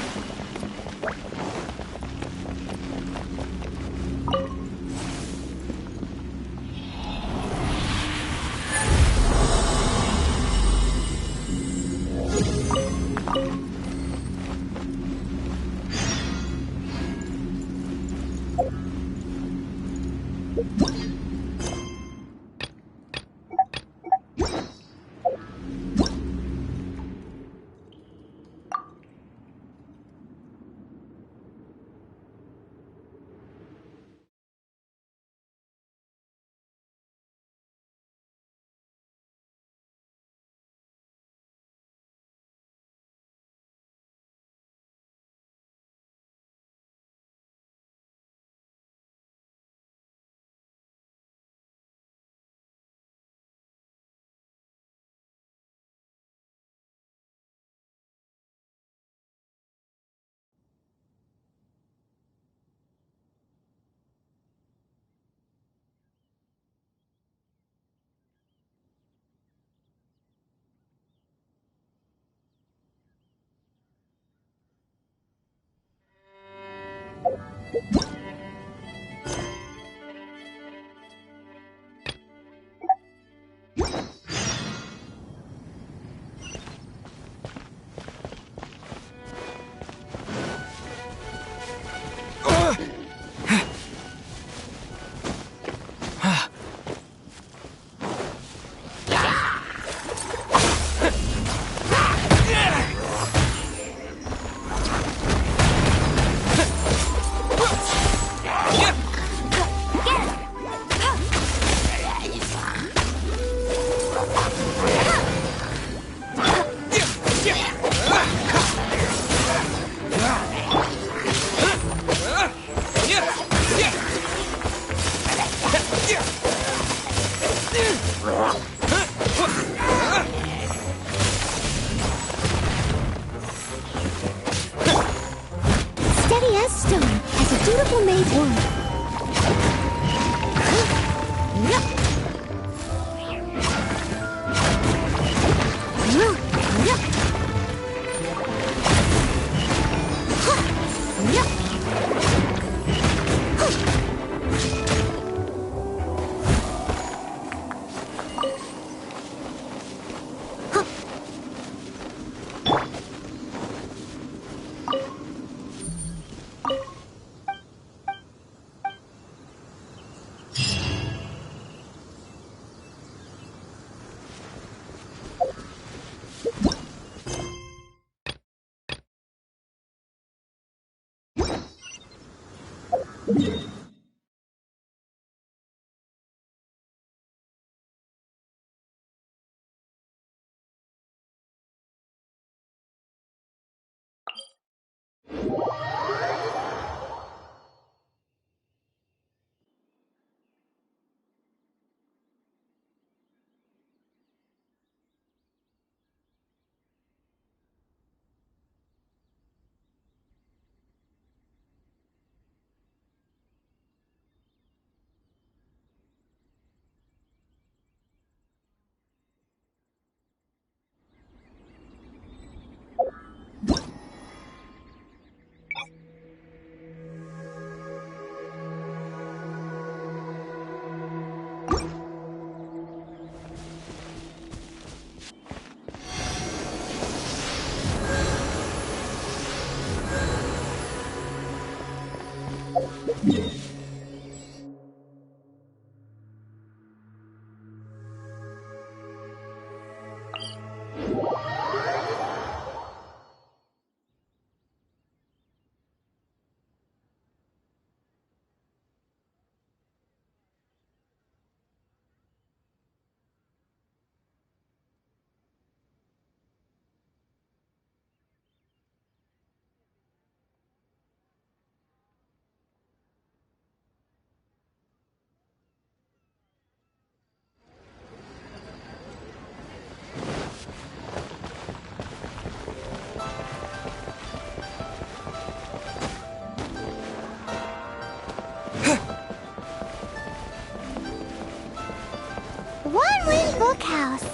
Bookhouse.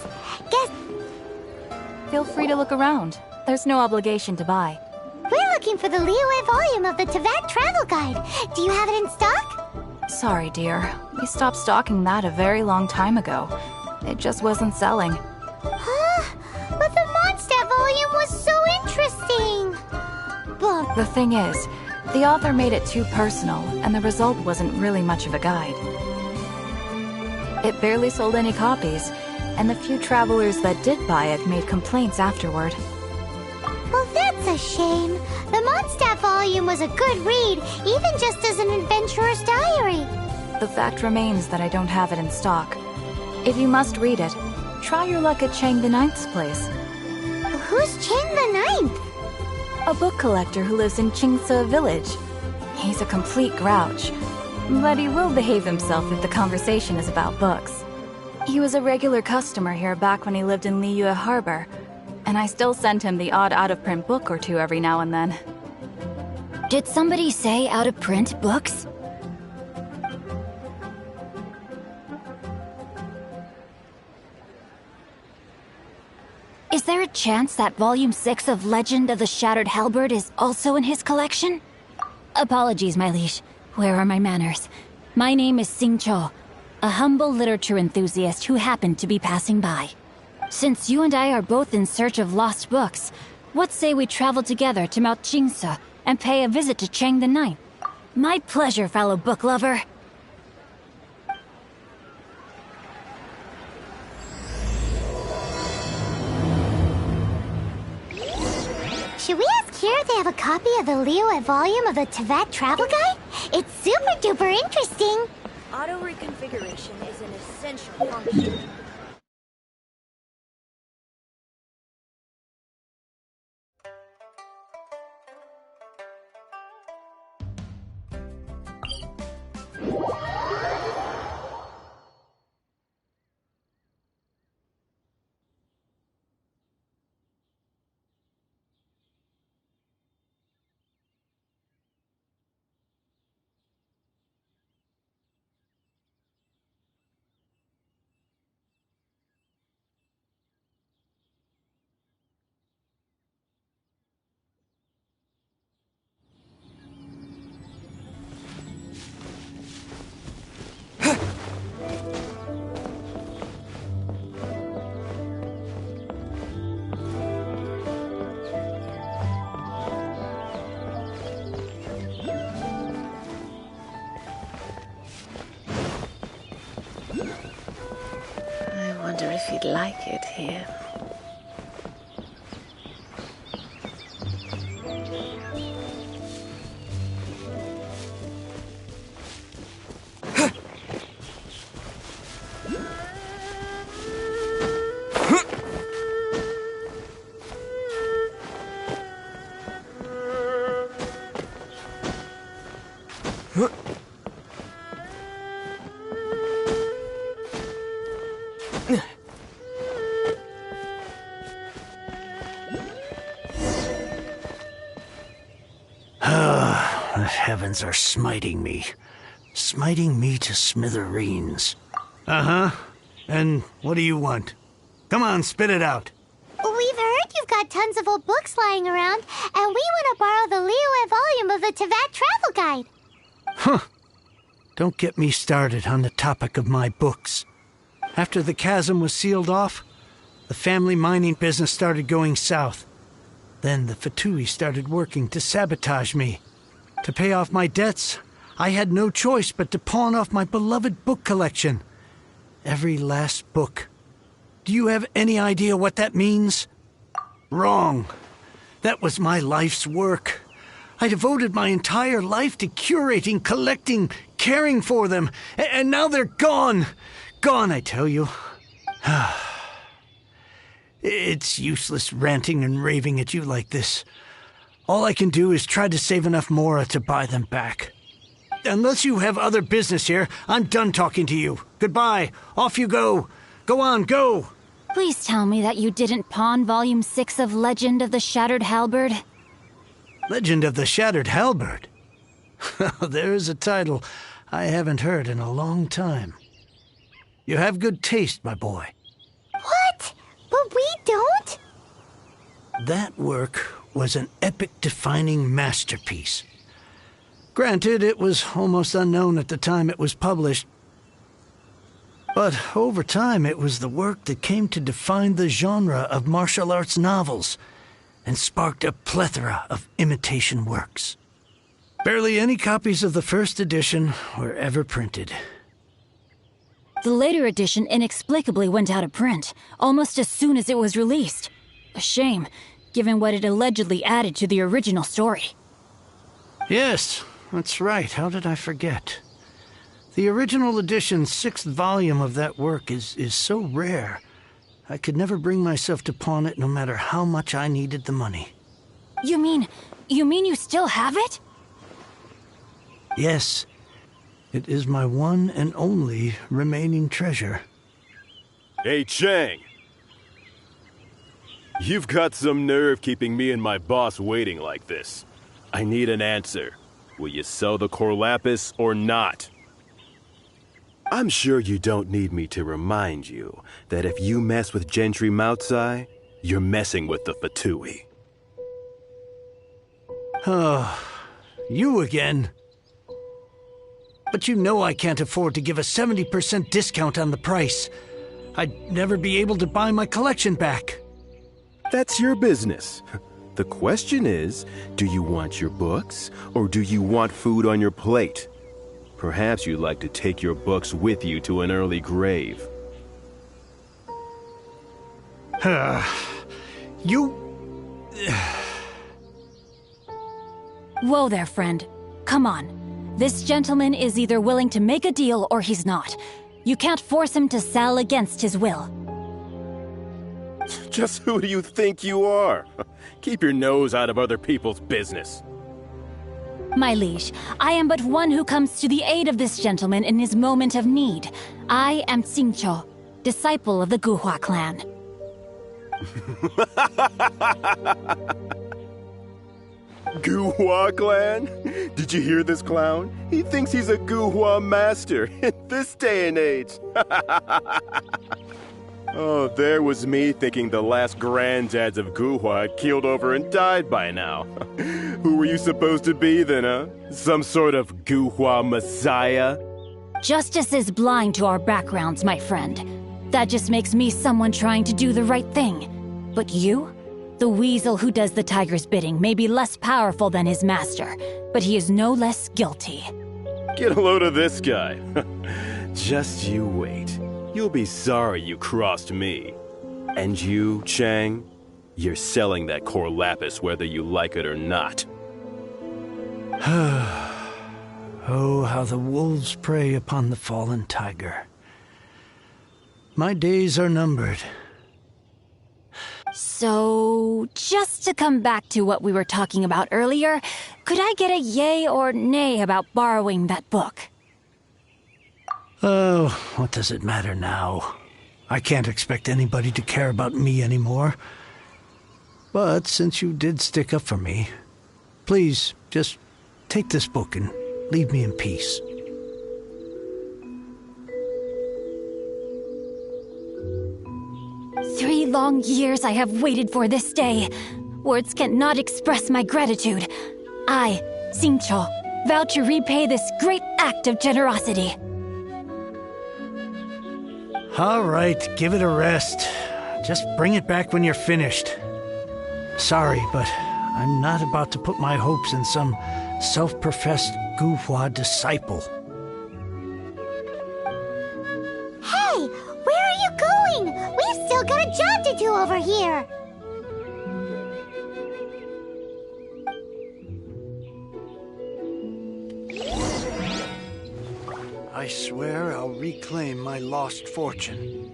Guess Feel free to look around. There's no obligation to buy. we're looking for the Liyue volume of the Teyvat Travel Guide. Do you have it in stock? Sorry, dear. We stopped stocking that a very long time ago. It just wasn't selling. But the Mondstadt volume was so interesting. But The thing is, the author made it too personal, and the result wasn't really much of a guide. It barely sold any copies, and the few travelers that did buy it made complaints afterward. well, that's a shame. The Mondstadt volume was a good read, even just as an adventurer's diary. The fact remains that I don't have it in stock. If you must read it, try your luck at Chang the Ninth's place. Who's Chang the Ninth? A book collector who lives in Qingce village. He's a complete grouch, but he will behave himself if the conversation is about books. He was a regular customer here back when he lived in Liyue Harbor, and I still send him the odd out-of-print book or two every now and then. Did somebody say out-of-print books? Is there a chance that Volume 6 of Legend of the Shattered Halberd is also in his collection? Apologies, my liege. Where are my manners? My name is Sing Cho, a humble literature enthusiast who happened to be passing by. Since you and I are both in search of lost books, what say we travel together to Mount Qingce and pay a visit to Chang the Ninth? My pleasure, fellow book lover. Should we ask here if they have a copy of the Liyue volume of the Teyvat Travel Guide? It's super duper interesting. Auto reconfiguration is an essential function. I wonder if he'd like it here. heavens are smiting me. Smiting me to smithereens. Uh-huh. And what do you want? Come on, spit it out. We've heard you've got tons of old books lying around, and we want to borrow the Liyue volume of the Teyvat Travel Guide. Huh. Don't get me started on the topic of my books. After the chasm was sealed off, the family mining business started going south. Then the Fatui started working to sabotage me. To pay off my debts, I had no choice but to pawn off my beloved book collection. Every last book. Do you have any idea what that means? Wrong. That was my life's work. I devoted my entire life to curating, collecting, caring for them, and now they're gone. Gone, I tell you. It's useless ranting and raving at you like this. All I can do is try to save enough Mora to buy them back. Unless you have other business here, I'm done talking to you. Goodbye. Off you go. Go on, go. Please tell me that you didn't pawn Volume 6 of Legend of the Shattered Halberd. Legend of the Shattered Halberd? There's a title I haven't heard in a long time. You have good taste, my boy. What? But we don't? That work was an epic-defining masterpiece. Granted, it was almost unknown at the time it was published. But over time, it was the work that came to define the genre of martial arts novels and sparked a plethora of imitation works. Barely any copies of the first edition were ever printed. The later edition inexplicably went out of print, almost as soon as it was released. A shame, given what it allegedly added to the original story. Yes, that's right. How did I forget? The original edition's 6th volume of that work is so rare, I could never bring myself to pawn it no matter how much I needed the money. You mean you still have it? Yes. It is my one and only remaining treasure. Hey, Chang! You've got some nerve keeping me and my boss waiting like this. I need an answer. Will you sell the core lapis or not? I'm sure you don't need me to remind you that if you mess with Gentry Moutsai, you're messing with the Fatui. Oh, you again. But you know I can't afford to give a 70% discount on the price. I'd never be able to buy my collection back. That's your business. The question is, do you want your books, or do you want food on your plate? Perhaps you'd like to take your books with you to an early grave. You... Whoa there, friend. Come on. This gentleman is either willing to make a deal or he's not. You can't force him to sell against his will. Just who do you think you are? Keep your nose out of other people's business. My liege, I am but one who comes to the aid of this gentleman in his moment of need. I am Xingqiu, disciple of the Guhua clan. Guhua clan? Did you hear this clown? He thinks he's a Guhua master in this day and age. Oh, there was me thinking the last granddads of Guhua had keeled over and died by now. Who were you supposed to be then, huh? Some sort of Guhua messiah? Justice is blind to our backgrounds, my friend. That just makes me someone trying to do the right thing. But you? The weasel who does the tiger's bidding may be less powerful than his master, but he is no less guilty. Get a load of this guy. Just you wait. You'll be sorry you crossed me. And you, Chang, you're selling that core lapis whether you like it or not. Oh, how the wolves prey upon the fallen tiger. My days are numbered. So, just to come back to what we were talking about earlier, could I get a yay or nay about borrowing that book? Oh, what does it matter now? I can't expect anybody to care about me anymore. But since you did stick up for me, please, just take this book and leave me in peace. Three long years I have waited for this day. Words cannot express my gratitude. I, Xingqiu, vow to repay this great act of generosity. All right, give it a rest. Just bring it back when you're finished. Sorry, but I'm not about to put my hopes in some self-professed Guhua disciple. Hey, where are you going? We've still got a job to do over here. I swear I'll reclaim my lost fortune.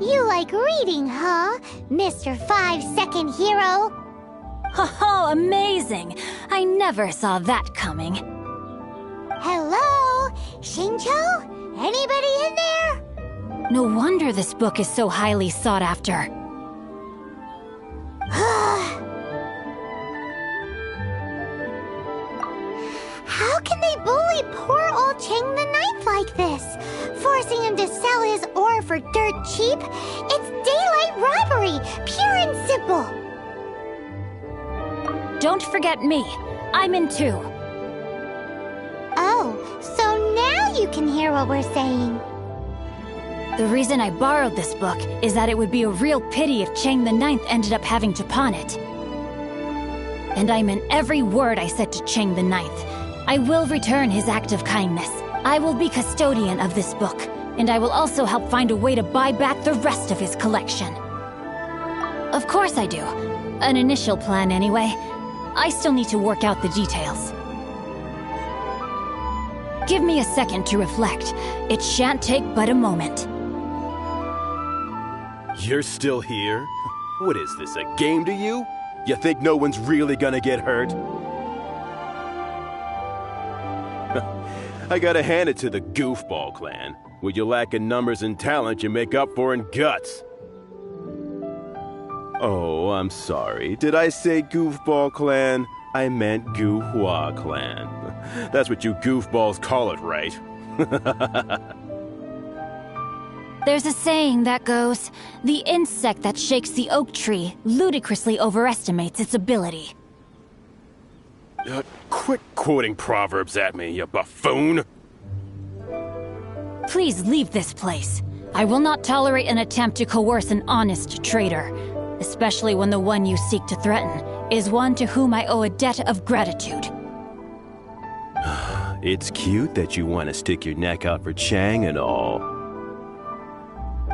You like reading, huh, Mr. 5-second hero? Oh, amazing! I never saw that coming. Hello? Xingqiu? Anybody in there? No wonder this book is so highly sought after. How can they bully poor old Cheng the Ninth like this? Forcing him to sell his ore for dirt cheap? It's daylight robbery, pure and simple. Don't forget me. I'm in too. Oh, so now you can hear what we're saying. The reason I borrowed this book is that it would be a real pity if Cheng the Ninth ended up having to pawn it. And I meant every word I said to Cheng the Ninth. I will return his act of kindness. I will be custodian of this book, and I will also help find a way to buy back the rest of his collection. Of course I do. An initial plan anyway. I still need to work out the details. Give me a second to reflect. It shan't take but a moment. You're still here? What is this, a game to you? You think no one's really gonna get hurt? I gotta hand it to the Goofball clan. What you lack in numbers and talent, you make up for in guts. Oh, I'm sorry. Did I say Goofball clan? I meant Guhua clan. That's what you goofballs call it, right? There's a saying that goes, the insect that shakes the oak tree ludicrously overestimates its ability. Quit quoting proverbs at me, you buffoon! Please leave this place. I will not tolerate an attempt to coerce an honest trader, especially when the one you seek to threaten is one to whom I owe a debt of gratitude. It's cute that you want to stick your neck out for Chang and all.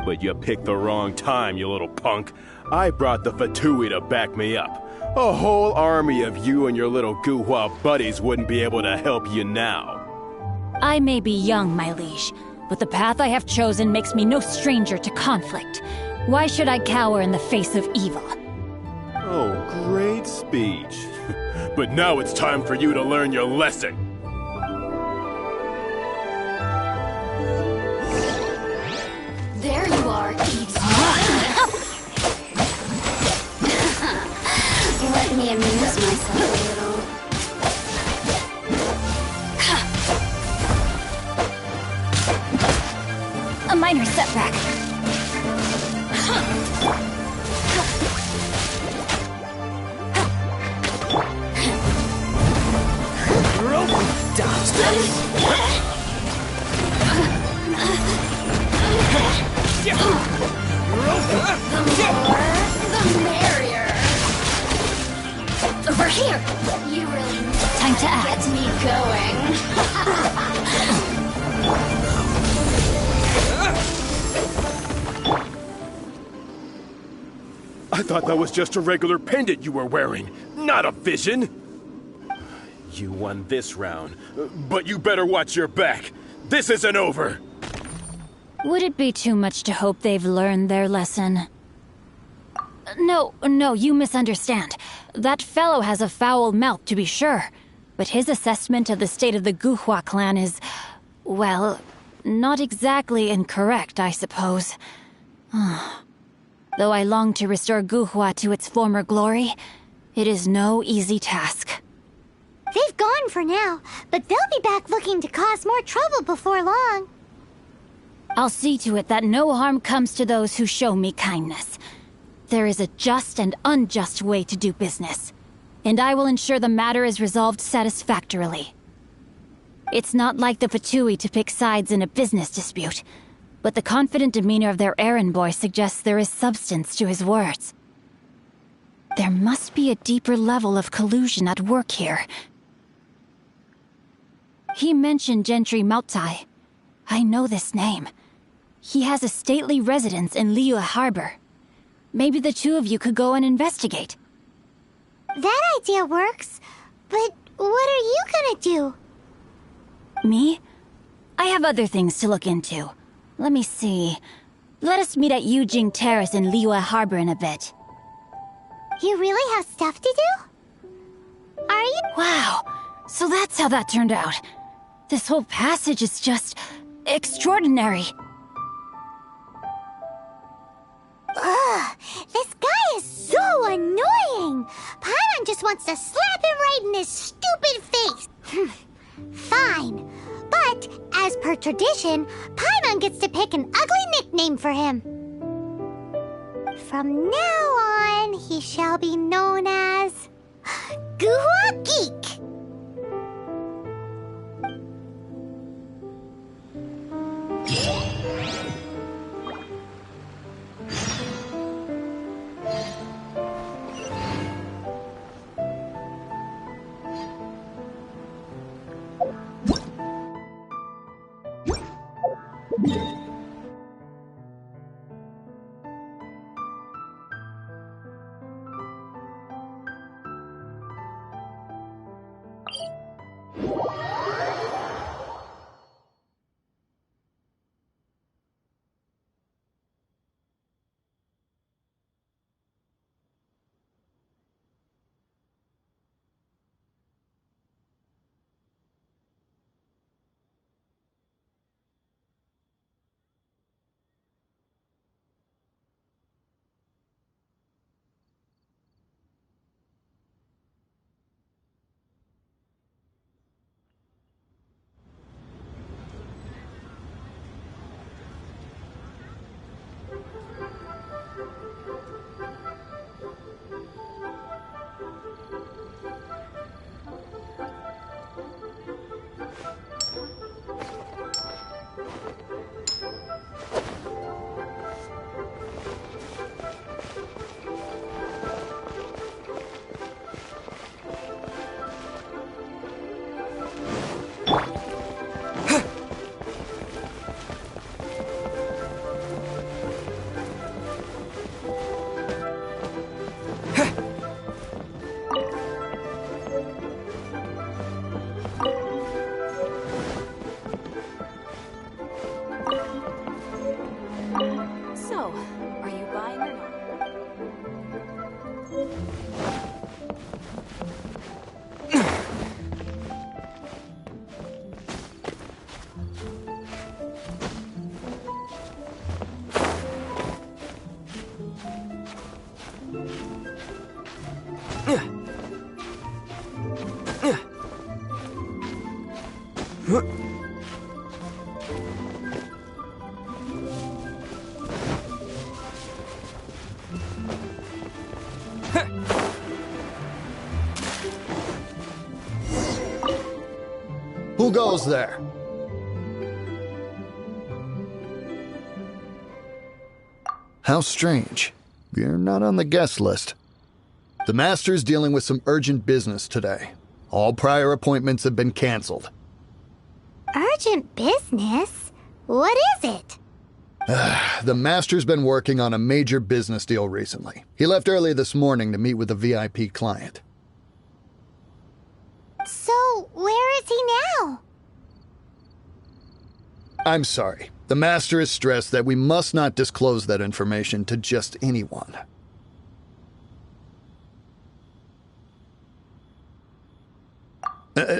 But you picked the wrong time, you little punk. I brought the Fatui to back me up. A whole army of you and your little Guhua buddies wouldn't be able to help you now. I may be young, my liege, but the path I have chosen makes me no stranger to conflict. Why should I cower in the face of evil? Oh, great speech. But now it's time for you to learn your lesson. There you are, eavesdropper. Let me amuse myself a little. A minor setback. Dodge this. The merrier. Over here. You really Time to act. get me going. I thought that was just a regular pendant you were wearing. not a vision! You won this round, but you better watch your back. This isn't over! Would it be too much to hope they've learned their lesson? No, you misunderstand. That fellow has a foul mouth, to be sure. But his assessment of the state of the Guhua clan is, well, not exactly incorrect, I suppose. Though I long to restore Guhua to its former glory, it is no easy task. They've gone for now, but they'll be back looking to cause more trouble before long. I'll see to it that no harm comes to those who show me kindness. There is a just and unjust way to do business, and I will ensure the matter is resolved satisfactorily. It's not like the Fatui to pick sides in a business dispute, but the confident demeanor of their errand boy suggests there is substance to his words. There must be a deeper level of collusion at work here. He mentioned Gentry Mautai. I know this name. He has a stately residence in Liyue Harbor. Maybe the two of you could go and investigate. That idea works, but what are you gonna do? Me? I have other things to look into. Let me see. Let us meet at Yujing Terrace in Liyue Harbor in a bit. You really have stuff to do? Are you? Wow, so that's how that turned out. This whole passage is just extraordinary. Ugh, this guy is so annoying! Paimon just wants to slap him right in his stupid face! Fine. But, as per tradition, Paimon gets to pick an ugly nickname for him. From now on, he shall be known as... Guhua Geek! Who goes there? How strange. You're not on the guest list. The Master's dealing with some urgent business today. All prior appointments have been canceled. Urgent business? What is it? The Master's been working on a major business deal recently. He left early this morning to meet with a VIP client. So, where is he now? I'm sorry. The Master has stressed that we must not disclose that information to just anyone.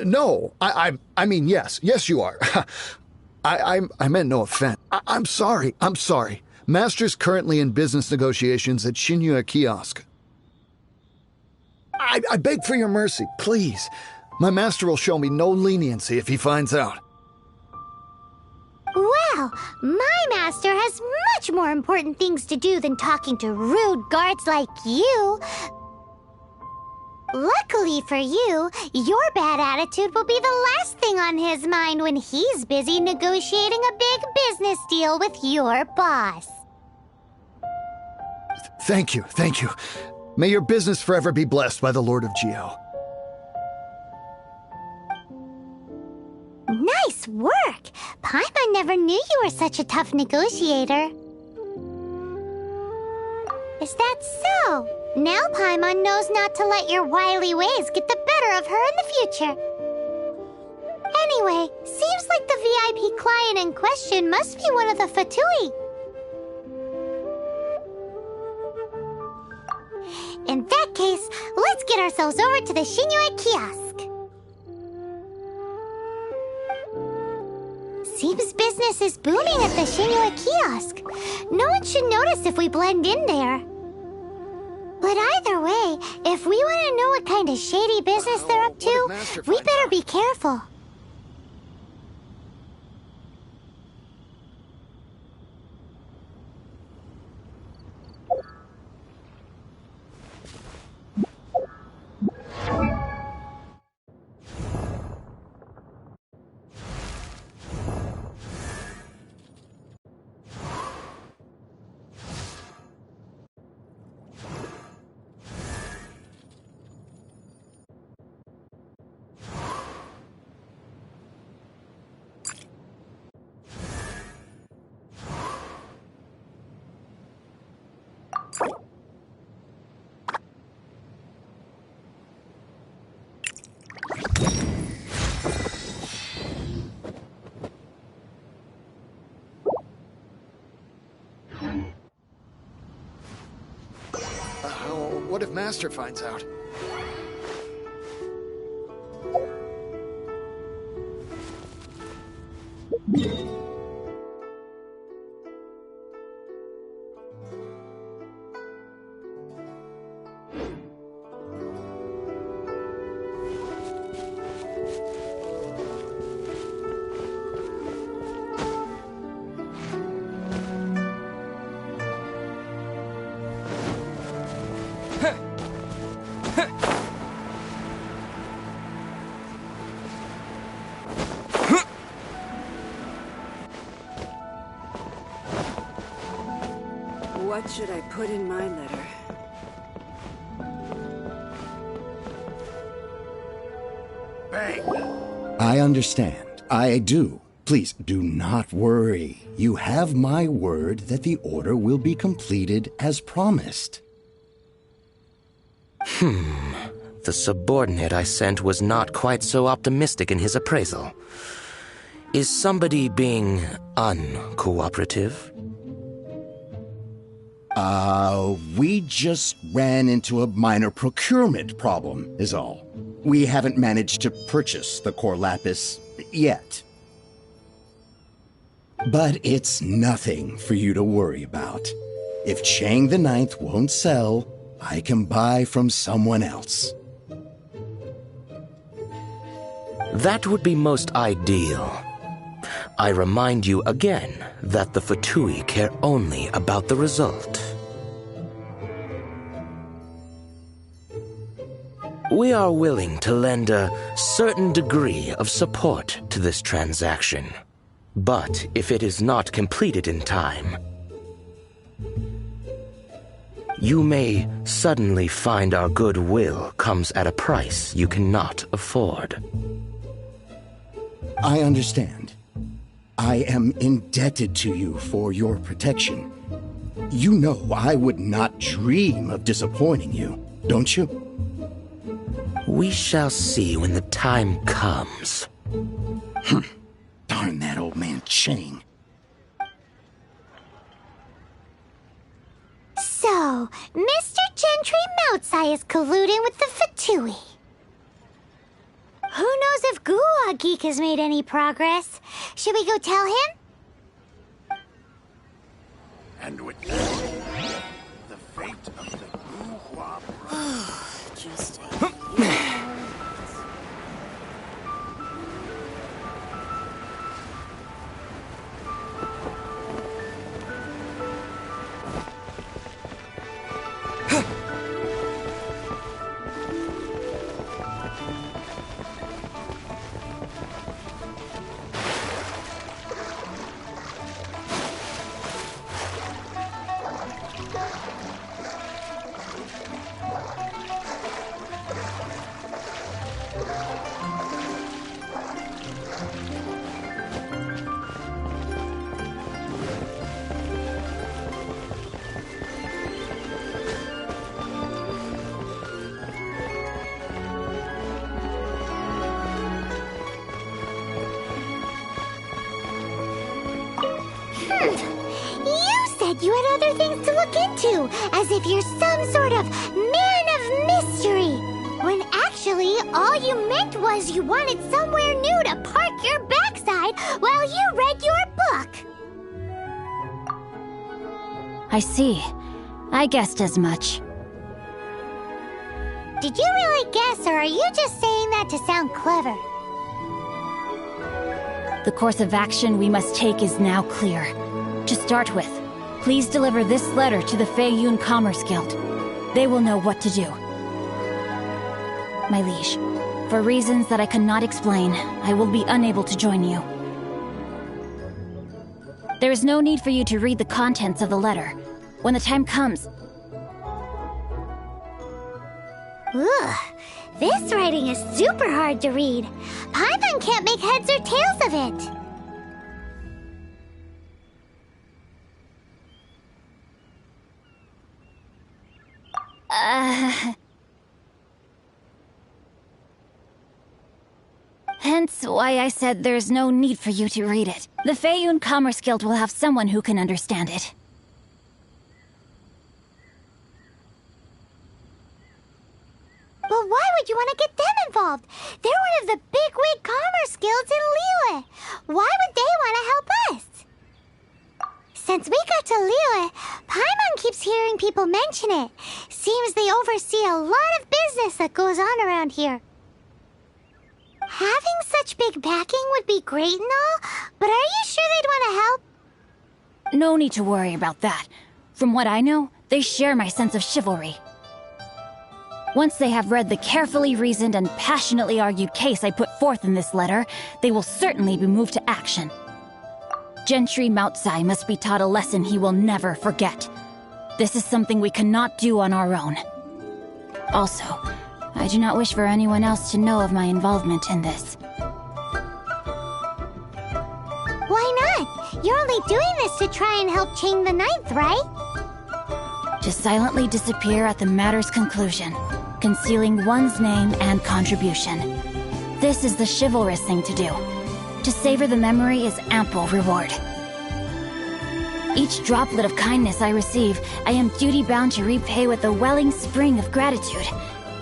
No, I mean, yes. Yes, you are. I meant no offense. I'm sorry. Master's currently in business negotiations at Shinya Kiosk. I beg for your mercy, please. My master will show me no leniency if he finds out. Well, my master has much more important things to do than talking to rude guards like you. Luckily for you, your bad attitude will be the last thing on his mind when he's busy negotiating a big business deal with your boss. Thank you. May your business forever be blessed by the Lord of Geo. Nice work! Paimon never knew you were such a tough negotiator. Is that so? Now Paimon knows not to let your wily ways get the better of her in the future. Anyway, seems like the VIP client in question must be one of the Fatui. In that case, let's get ourselves over to the Shinya Kiosk. Seems business is booming at the Shinya Kiosk. No one should notice if we blend in there. But either way, if we want to know what kind of shady business they're up to, we better be careful. What if Master finds out? What should I put in my letter? Bang! I understand. I do. Please do not worry. You have my word that the order will be completed as promised. The subordinate I sent was not quite so optimistic in his appraisal. Is somebody being uncooperative? We just ran into a minor procurement problem, is all. We haven't managed to purchase the core lapis yet. But it's nothing for you to worry about. If Chang the Ninth won't sell, I can buy from someone else. That would be most ideal. I remind you again that the Fatui care only about the result. We are willing to lend a certain degree of support to this transaction. But if it is not completed in time, you may suddenly find our goodwill comes at a price you cannot afford. I understand. I am indebted to you for your protection. You know I would not dream of disappointing you, don't you? We shall see when the time comes. Darn that old man Chang. So, Mr. Gentry Moutsai is colluding with the Fatui. Who knows if Guwa Geek has made any progress? Should we go tell him? And with that, the fate of the Guhua Just You said you had other things to look into, as if you're some sort of man of mystery. When actually, all you meant was you wanted somewhere new to park your backside while you read your book. I see. I guessed as much. Did you really guess, or are you just saying that to sound clever? The course of action we must take is now clear. To start with, please deliver this letter to the Feiyun Commerce Guild. They will know what to do. My liege, for reasons that I cannot explain, I will be unable to join you. There is no need for you to read the contents of the letter. When the time comes... Ugh, this writing is super hard to read. Paimon can't make heads or tails of it. Hence why I said there's no need for you to read it. The Feiyun Commerce Guild will have someone who can understand it. But why would you want to get them involved? They're one of the bigwig commerce guilds in Liyue. Why would they want to help us? Since we got to Liyue, Paimon keeps hearing people mention it. Seems they oversee a lot of business that goes on around here. Having such big backing would be great and all, but are you sure they'd want to help? No need to worry about that. From what I know, they share my sense of chivalry. Once they have read the carefully reasoned and passionately argued case I put forth in this letter, they will certainly be moved to action. Gentry Moutsai must be taught a lesson he will never forget. This is something we cannot do on our own. Also, I do not wish for anyone else to know of my involvement in this. Why not? You're only doing this to try and help Chang the Ninth, right? To silently disappear at the matter's conclusion, concealing one's name and contribution. This is the chivalrous thing to do. To savor the memory is ample reward. Each droplet of kindness I receive, I am duty-bound to repay with a welling spring of gratitude.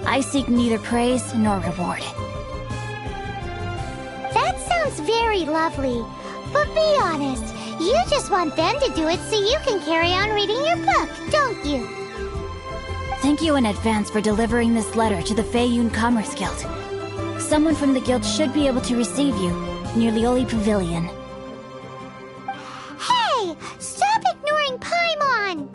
I seek neither praise nor reward. That sounds very lovely. But be honest, you just want them to do it so you can carry on reading your book, don't you? Thank you in advance for delivering this letter to the Feiyun Commerce Guild. Someone from the guild should be able to receive you near Lioli Pavilion. Hey! Stop ignoring Paimon!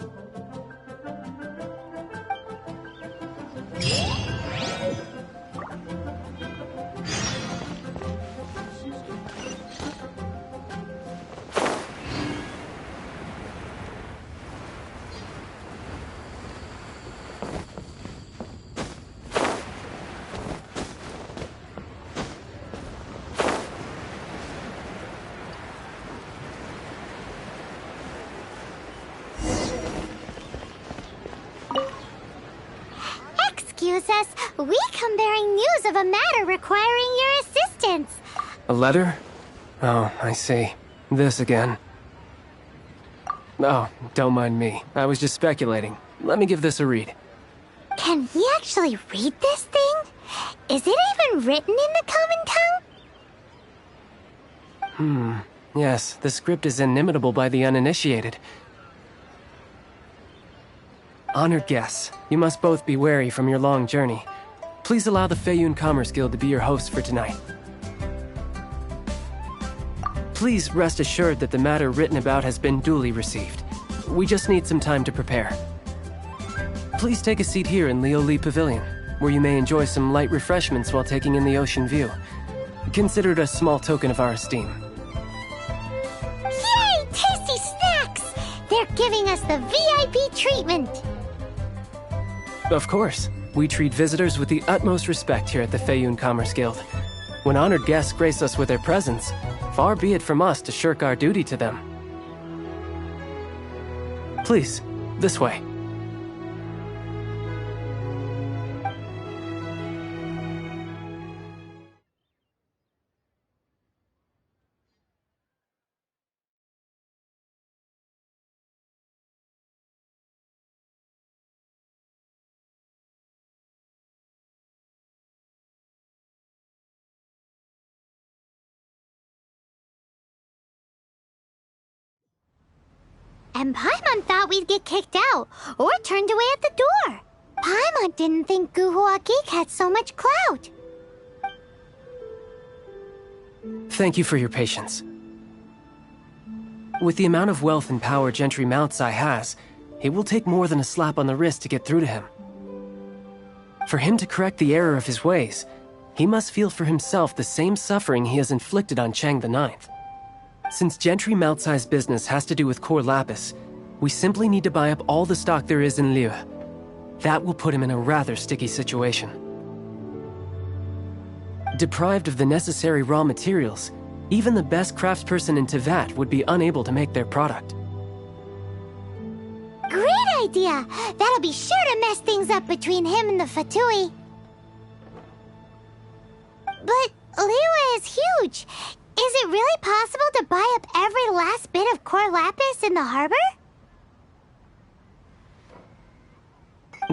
excuse us. We come bearing news of a matter requiring your assistance. A letter? Oh, I see. This again. Oh, don't mind me. I was just speculating. Let me give this a read. Can we actually read this thing? Is it even written in the common tongue? Yes, the script is inimitable by the uninitiated. Honored guests, you must both be wary from your long journey. Please allow the Feiyun Commerce Guild to be your host for tonight. Please rest assured that the matter written about has been duly received. We just need some time to prepare. Please take a seat here in Leo Lee Pavilion, where you may enjoy some light refreshments while taking in the ocean view. Consider it a small token of our esteem. Yay! Tasty snacks! They're giving us the VIP treatment! Of course. We treat visitors with the utmost respect here at the Feiyun Commerce Guild. When honored guests grace us with their presence, far be it from us to shirk our duty to them. Please, this way. And Paimon thought we'd get kicked out, or turned away at the door. Paimon didn't think Guhua Geek had so much clout. Thank you for your patience. With the amount of wealth and power Gentry Mountsai has, it will take more than a slap on the wrist to get through to him. For him to correct the error of his ways, he must feel for himself the same suffering he has inflicted on Chang the Ninth. Since Gentry Mountsai's business has to do with core lapis, we simply need to buy up all the stock there is in Liu. That will put him in a rather sticky situation. Deprived of the necessary raw materials, even the best craftsperson in Tevat would be unable to make their product. Great idea! That'll be sure to mess things up between him and the Fatui. But Liu is huge. Is it really possible to buy up every last bit of core lapis in the harbor?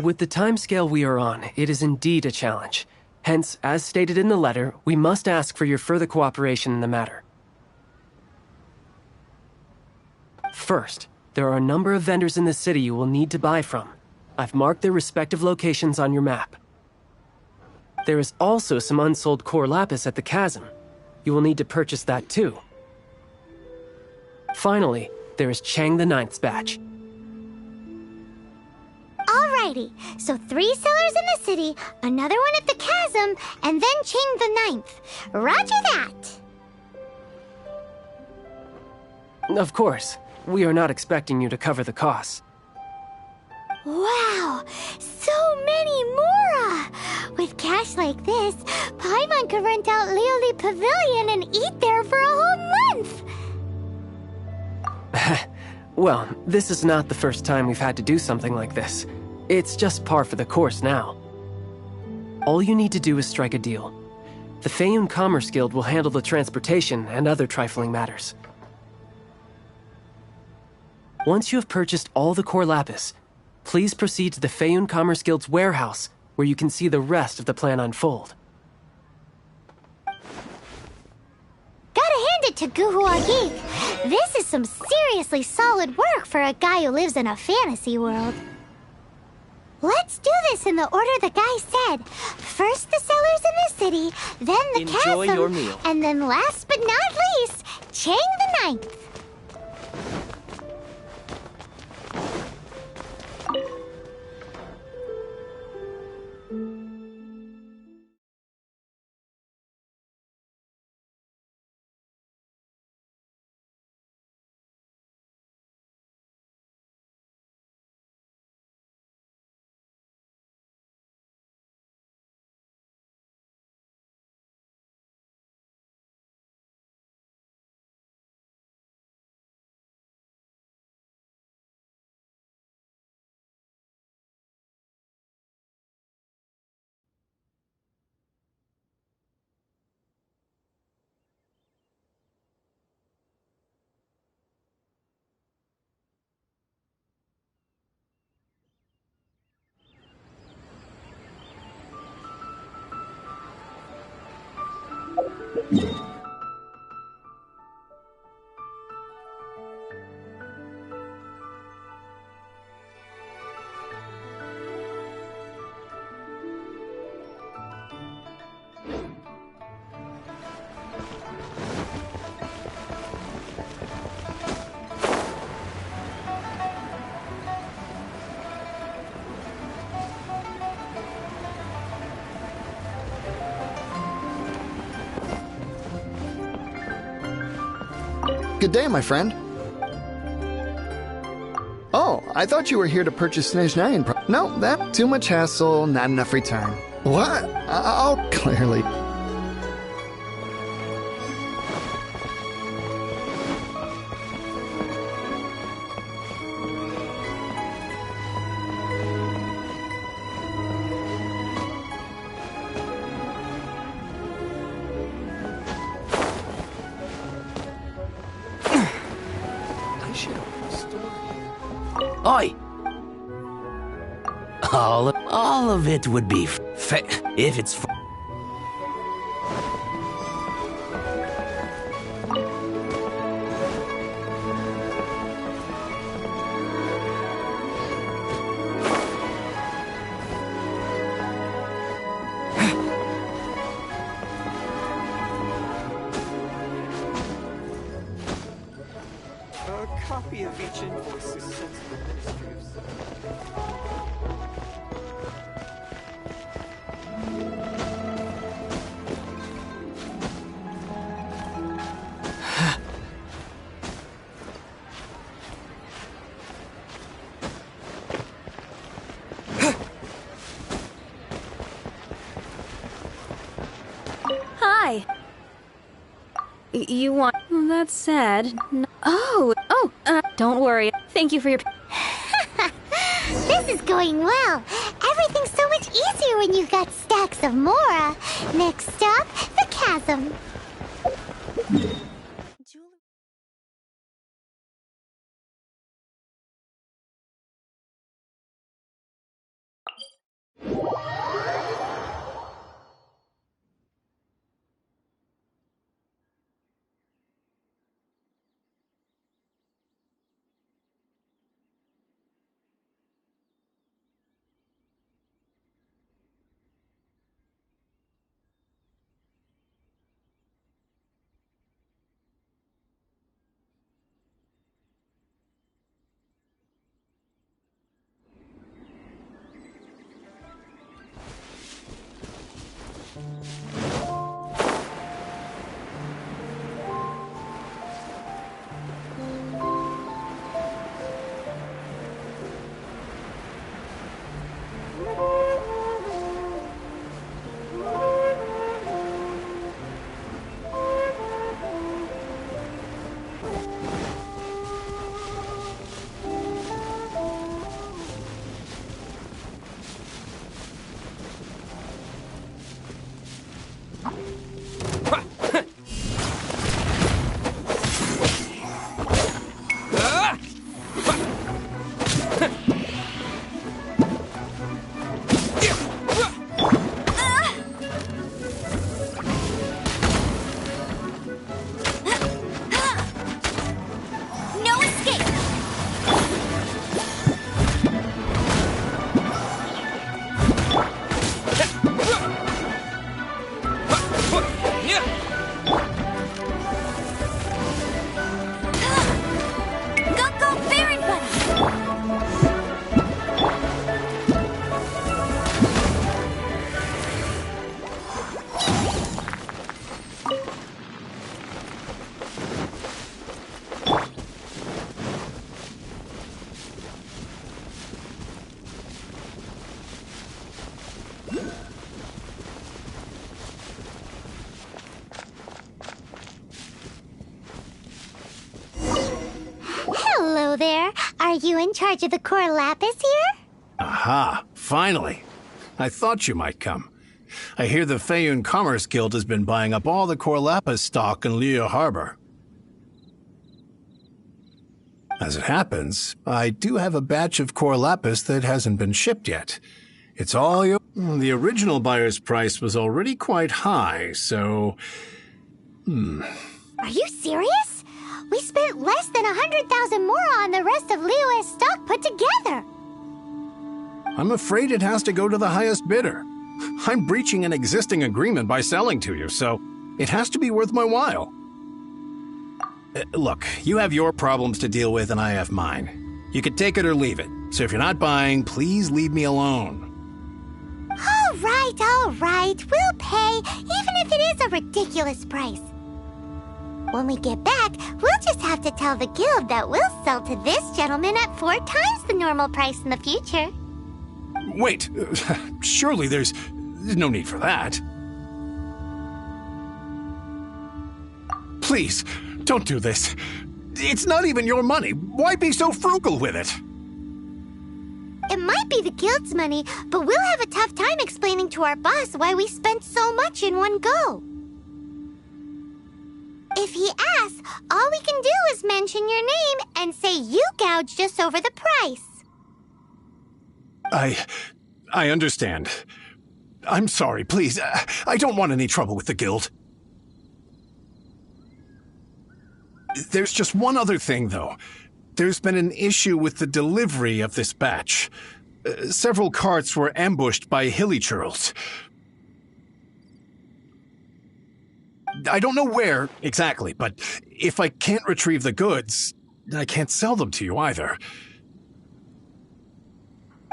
With the timescale we are on, it is indeed a challenge. Hence, as stated in the letter, we must ask for your further cooperation in the matter. First, there are a number of vendors in the city you will need to buy from. I've marked their respective locations on your map. There is also some unsold core lapis at the chasm. You will need to purchase that too. Finally, there is Chang the Ninth's batch. Alrighty, so 3 sellers in the city, another one at the chasm, and then Chang the Ninth. Roger that! Of course, we are not expecting you to cover the costs. Wow, so many Mora! With cash like this, Paimon could rent out Lioli Pavilion and eat there for a whole month! Well, this is not the first time we've had to do something like this. It's just par for the course now. All you need to do is strike a deal. The Feiyun Commerce Guild will handle the transportation and other trifling matters. Once you have purchased all the core lapis, please proceed to the Feiyun Commerce Guild's warehouse, where you can see the rest of the plan unfold. Gotta hand it to Guhua Geek. This is some seriously solid work for a guy who lives in a fantasy world. Let's do this in the order the guy said. First the sellers in the city, then the Enjoy chasm, your meal. and then last but not least, Chang the Ninth. Good day, my friend. Oh, I thought you were here to purchase Snezhnayan. No, that too much hassle, not enough return. What? I'll clearly. Oi! All of it would be if it's. A copy of each invoice is sent to the Ministry of Hi. You want... That's sad. Don't worry. Thank you for your... This is going well. Everything's so much easier when you've got stacks of Mora. Next stop, the chasm. Hello there. Are you in charge of the core lapis here? Aha, finally. I thought you might come. I hear the Feiyun Commerce Guild has been buying up all the core lapis stock in Liyue Harbor. As it happens, I do have a batch of core lapis that hasn't been shipped yet. It's all your... The original buyer's price was already quite high, so... Are you serious? We spent less than 100,000 more on the rest of Liyue's stock put together. I'm afraid it has to go to the highest bidder. I'm breaching an existing agreement by selling to you, so it has to be worth my while. Look, you have your problems to deal with and I have mine. You could take it or leave it. So if you're not buying, please leave me alone. All right. We'll pay, even if it is a ridiculous price. When we get back, we'll just have to tell the guild that we'll sell to this gentleman at 4 times the normal price in the future. Wait, surely there's no need for that. Please, don't do this. It's not even your money. Why be so frugal with it? It might be the guild's money, but we'll have a tough time explaining to our boss why we spent so much in one go. If he asks, all we can do is mention your name and say you gouged us over the price. I understand. I'm sorry, please. I don't want any trouble with the guild. There's just one other thing, though. There's been an issue with the delivery of this batch. Several carts were ambushed by hilly churls. I don't know where exactly, but if I can't retrieve the goods, I can't sell them to you either.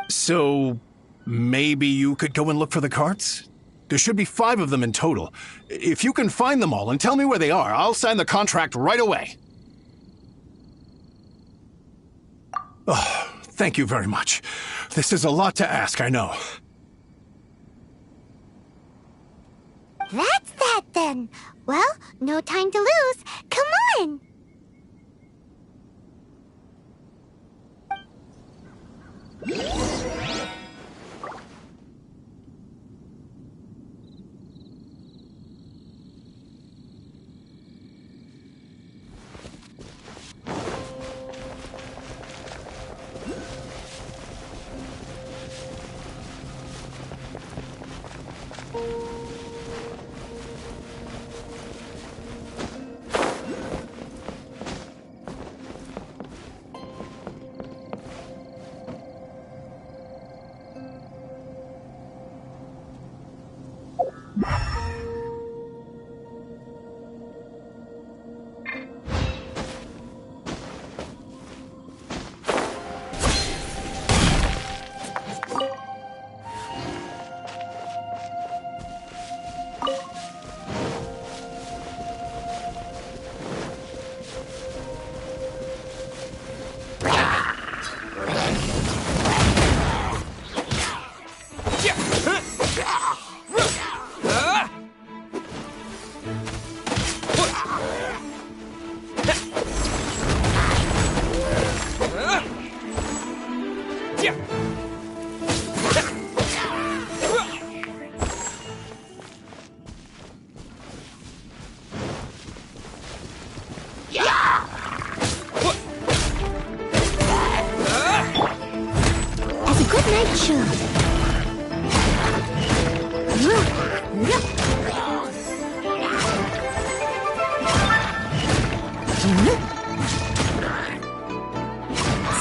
So, maybe you could go and look for the carts? There should be 5 of them in total. If you can find them all and tell me where they are, I'll sign the contract right away. Oh, thank you very much. This is a lot to ask, I know. That's that then. Well, no time to lose. Come on!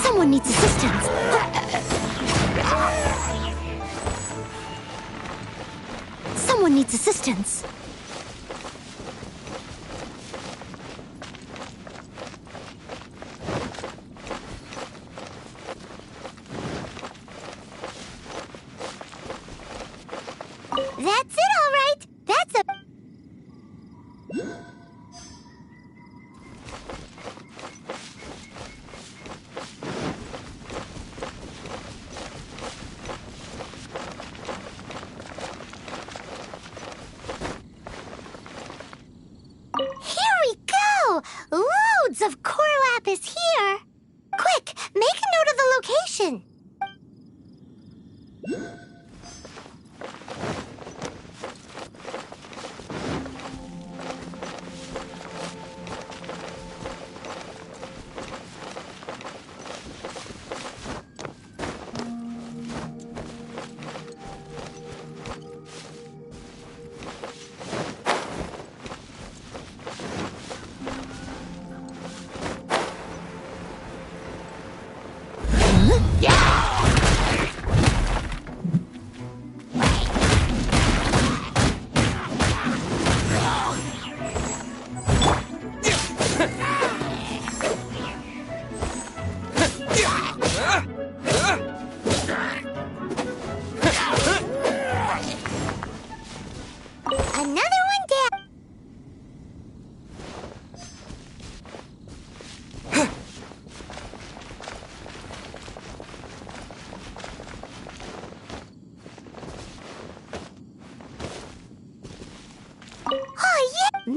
Someone needs assistance. Someone needs assistance. That's it, all right. That's a... Here we go! Loads of core lapis here! Quick, make a note of the location!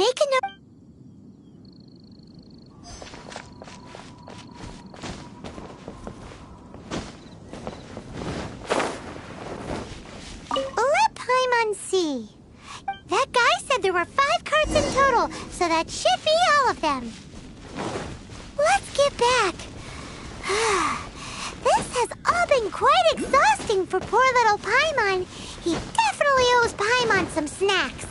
Make a note. Let Paimon see. That guy said there were 5 carts in total, so that should be all of them. Let's get back. This has all been quite exhausting for poor little Paimon. He definitely owes Paimon some snacks.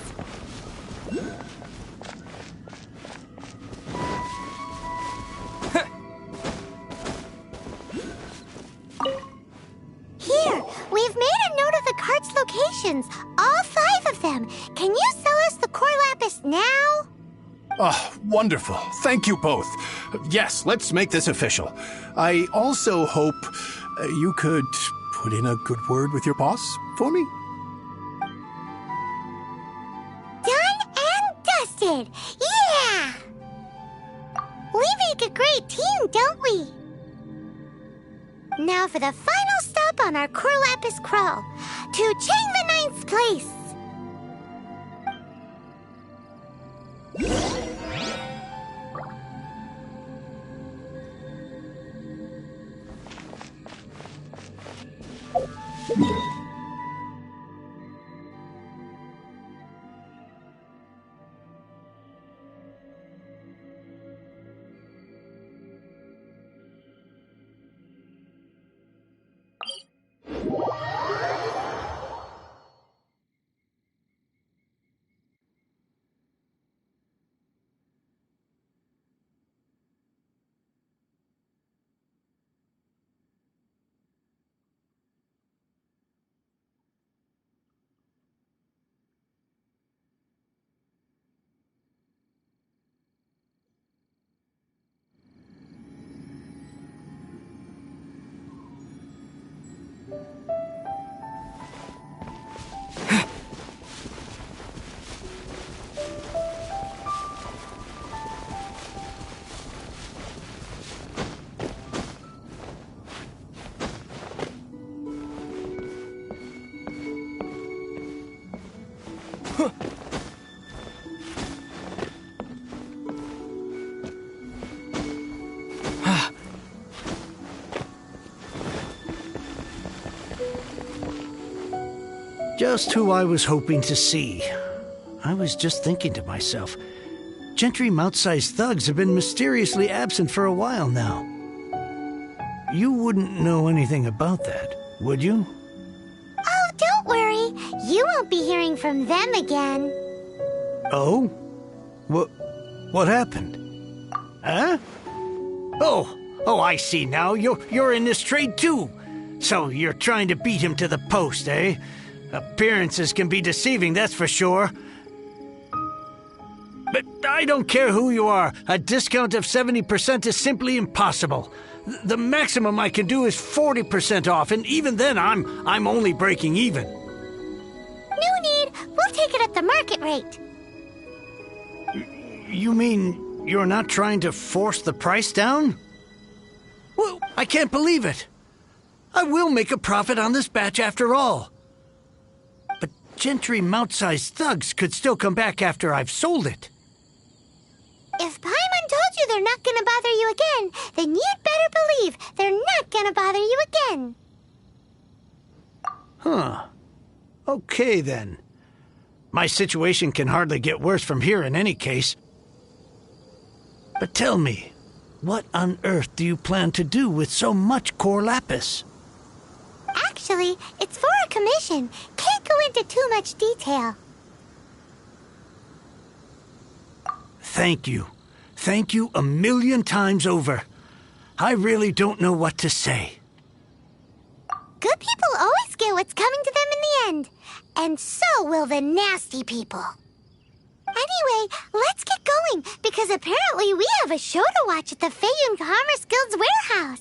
Here, we've made a note of the cart's locations. All 5 of them. Can you sell us the core lapis now? Oh, wonderful. Thank you both. Yes, let's make this official. I also hope you could put in a good word with your boss for me. Done and dusted. Yeah! We make a great team, don't we? Now for the final stop on our core lapis crawl. To Chang the Ninth's place. Just who I was hoping to see. I was just thinking to myself, Gentry Mount-sized thugs have been mysteriously absent for a while now. You wouldn't know anything about that, would you? Oh, don't worry. You won't be hearing from them again. Oh? What happened? Huh? Oh, I see now. You're in this trade too. So you're trying to beat him to the post, eh? Appearances can be deceiving, that's for sure. But I don't care who you are. A discount of 70% is simply impossible. The maximum I can do is 40% off, and even then I'm only breaking even. No need. We'll take it at the market rate. You mean you're not trying to force the price down? Well, I can't believe it. I will make a profit on this batch after all. But Gentry Mount-sized thugs could still come back after I've sold it. If Paimon told you they're not gonna bother you again, then you'd better believe they're not gonna bother you again. Huh. Okay, then. My situation can hardly get worse from here in any case. But tell me, what on earth do you plan to do with so much core lapis? Actually, it's for a commission. Can't go into too much detail. Thank you. Thank you a million times over. I really don't know what to say. Good people always get what's coming to them in the end. And so will the nasty people. Anyway, let's get going, because apparently we have a show to watch at the Feiyun Commerce Guild's warehouse.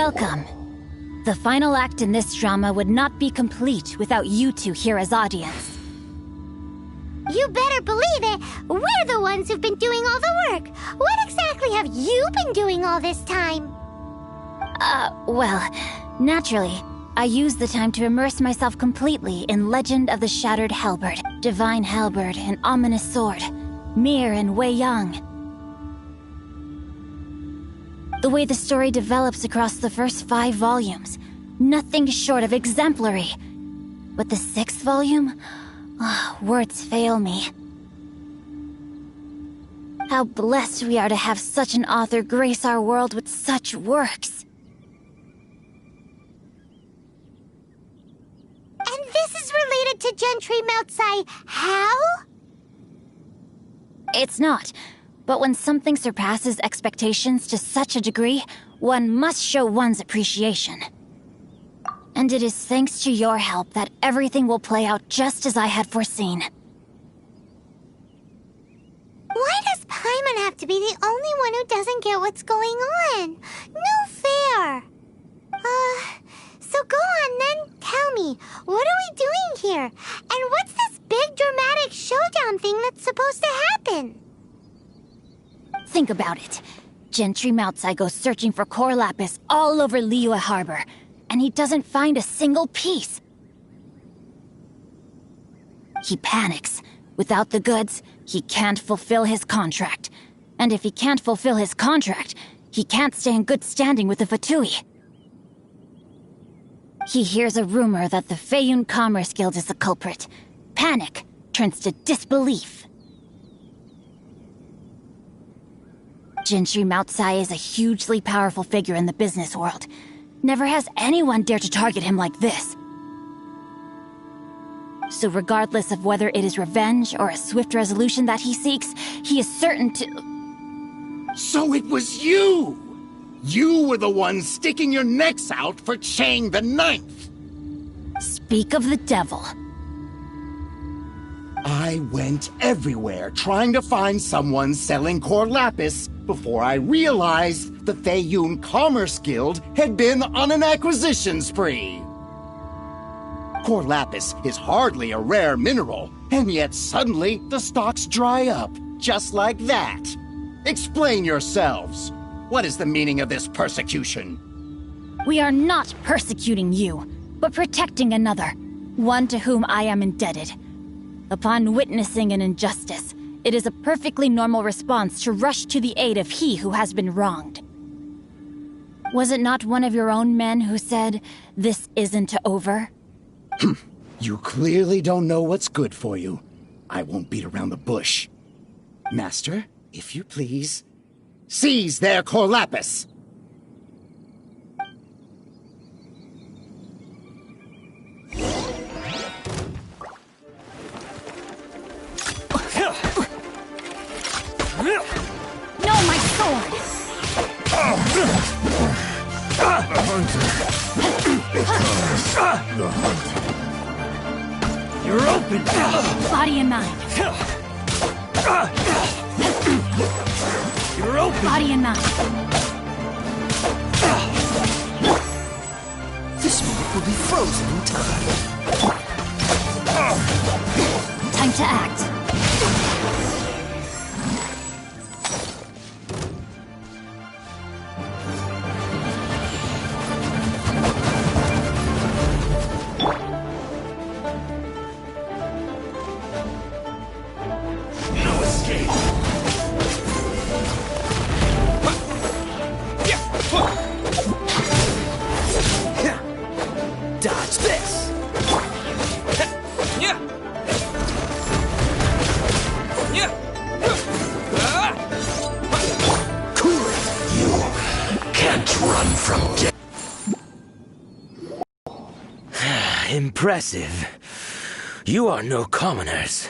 Welcome. The final act in this drama would not be complete without you two here as audience. You better believe it! We're the ones who've been doing all the work! What exactly have you been doing all this time? Well, naturally, I used the time to immerse myself completely in Legend of the Shattered Halberd, Divine Halberd, and Ominous Sword, Mir and Wei Yang. The way the story develops across the first 5 volumes, nothing short of exemplary. But the 6th volume? Words fail me. How blessed we are to have such an author grace our world with such works. And this is related to Gentry Moutsai how? It's not. But when something surpasses expectations to such a degree, one must show one's appreciation. And it is thanks to your help that everything will play out just as I had foreseen. Why does Paimon have to be the only one who doesn't get what's going on? No fair. So go on then, tell me, what are we doing here? And what's this big dramatic showdown thing that's supposed to happen? Think about it. Gentry Moutsai goes searching for core lapis all over Liyue Harbor, and he doesn't find a single piece. He panics. Without the goods, he can't fulfill his contract. And if he can't fulfill his contract, he can't stay in good standing with the Fatui. He hears a rumor that the Feiyun Commerce Guild is the culprit. Panic turns to disbelief. Gentry Moutsai is a hugely powerful figure in the business world. Never has anyone dared to target him like this. So regardless of whether it is revenge or a swift resolution that he seeks, he is certain to... So it was you! You were the one sticking your necks out for Chang the Ninth! Speak of the devil. I went everywhere trying to find someone selling core lapis before I realized the Feiyun Commerce Guild had been on an acquisition spree. Core lapis is hardly a rare mineral, and yet suddenly the stocks dry up, just like that. Explain yourselves. What is the meaning of this persecution? We are not persecuting you, but protecting another, one to whom I am indebted. Upon witnessing an injustice, it is a perfectly normal response to rush to the aid of he who has been wronged. Was it not one of your own men who said, "This isn't over"? You clearly don't know what's good for you. I won't beat around the bush. Master, if you please, seize their core lapis! No, my sword! The hunter. The hunter. You're open! Body and mind. You're open! Body and mind. This moment will be frozen in time. Time to act. Dodge this! Cool it! You can't run from death. Impressive. You are no commoners.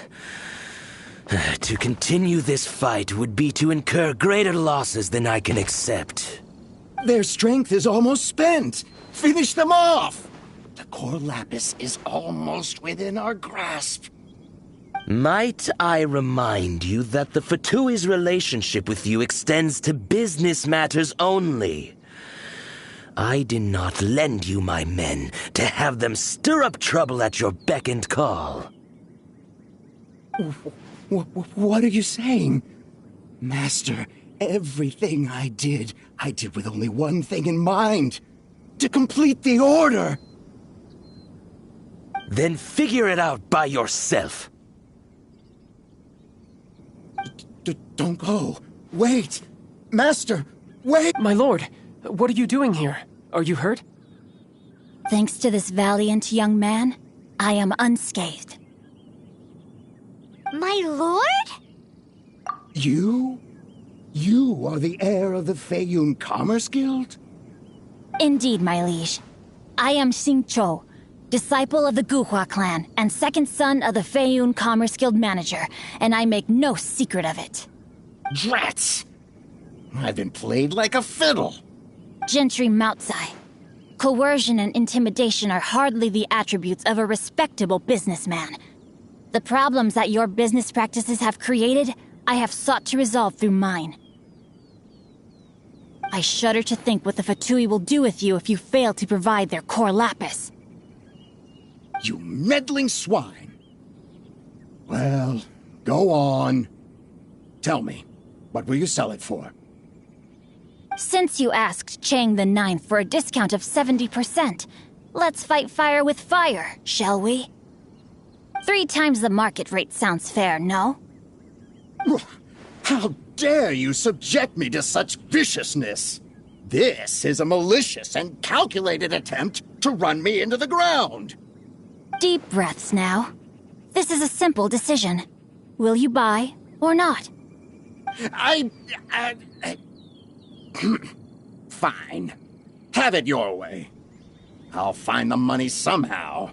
To continue this fight would be to incur greater losses than I can accept. Their strength is almost spent. Finish them off! The core lapis is almost within our grasp. Might I remind you that the Fatui's relationship with you extends to business matters only? I did not lend you my men to have them stir up trouble at your beck and call. What are you saying? Master, everything I did with only one thing in mind. To complete the order! Then figure it out by yourself. Don't go. Wait! Master, wait! My lord, what are you doing here? Are you hurt? Thanks to this valiant young man, I am unscathed. My lord? You? You are the heir of the Feiyun Commerce Guild? Indeed, my liege. I am Xing Chou, disciple of the Guhua clan and second son of the Feiyun Commerce Guild manager, and I make no secret of it. Drats! I've been played like a fiddle. Gentry Moutsai. Coercion and intimidation are hardly the attributes of a respectable businessman. The problems that your business practices have created, I have sought to resolve through mine. I shudder to think what the Fatui will do with you if you fail to provide their core lapis. You meddling swine! Well, go on. Tell me, what will you sell it for? Since you asked Chang the Ninth for a discount of 70%, let's fight fire with fire, shall we? 3 times the market rate sounds fair, no? How dare you subject me to such viciousness? This is a malicious and calculated attempt to run me into the ground. Deep breaths now. This is a simple decision. Will you buy or not? Fine. Have it your way. I'll find the money somehow.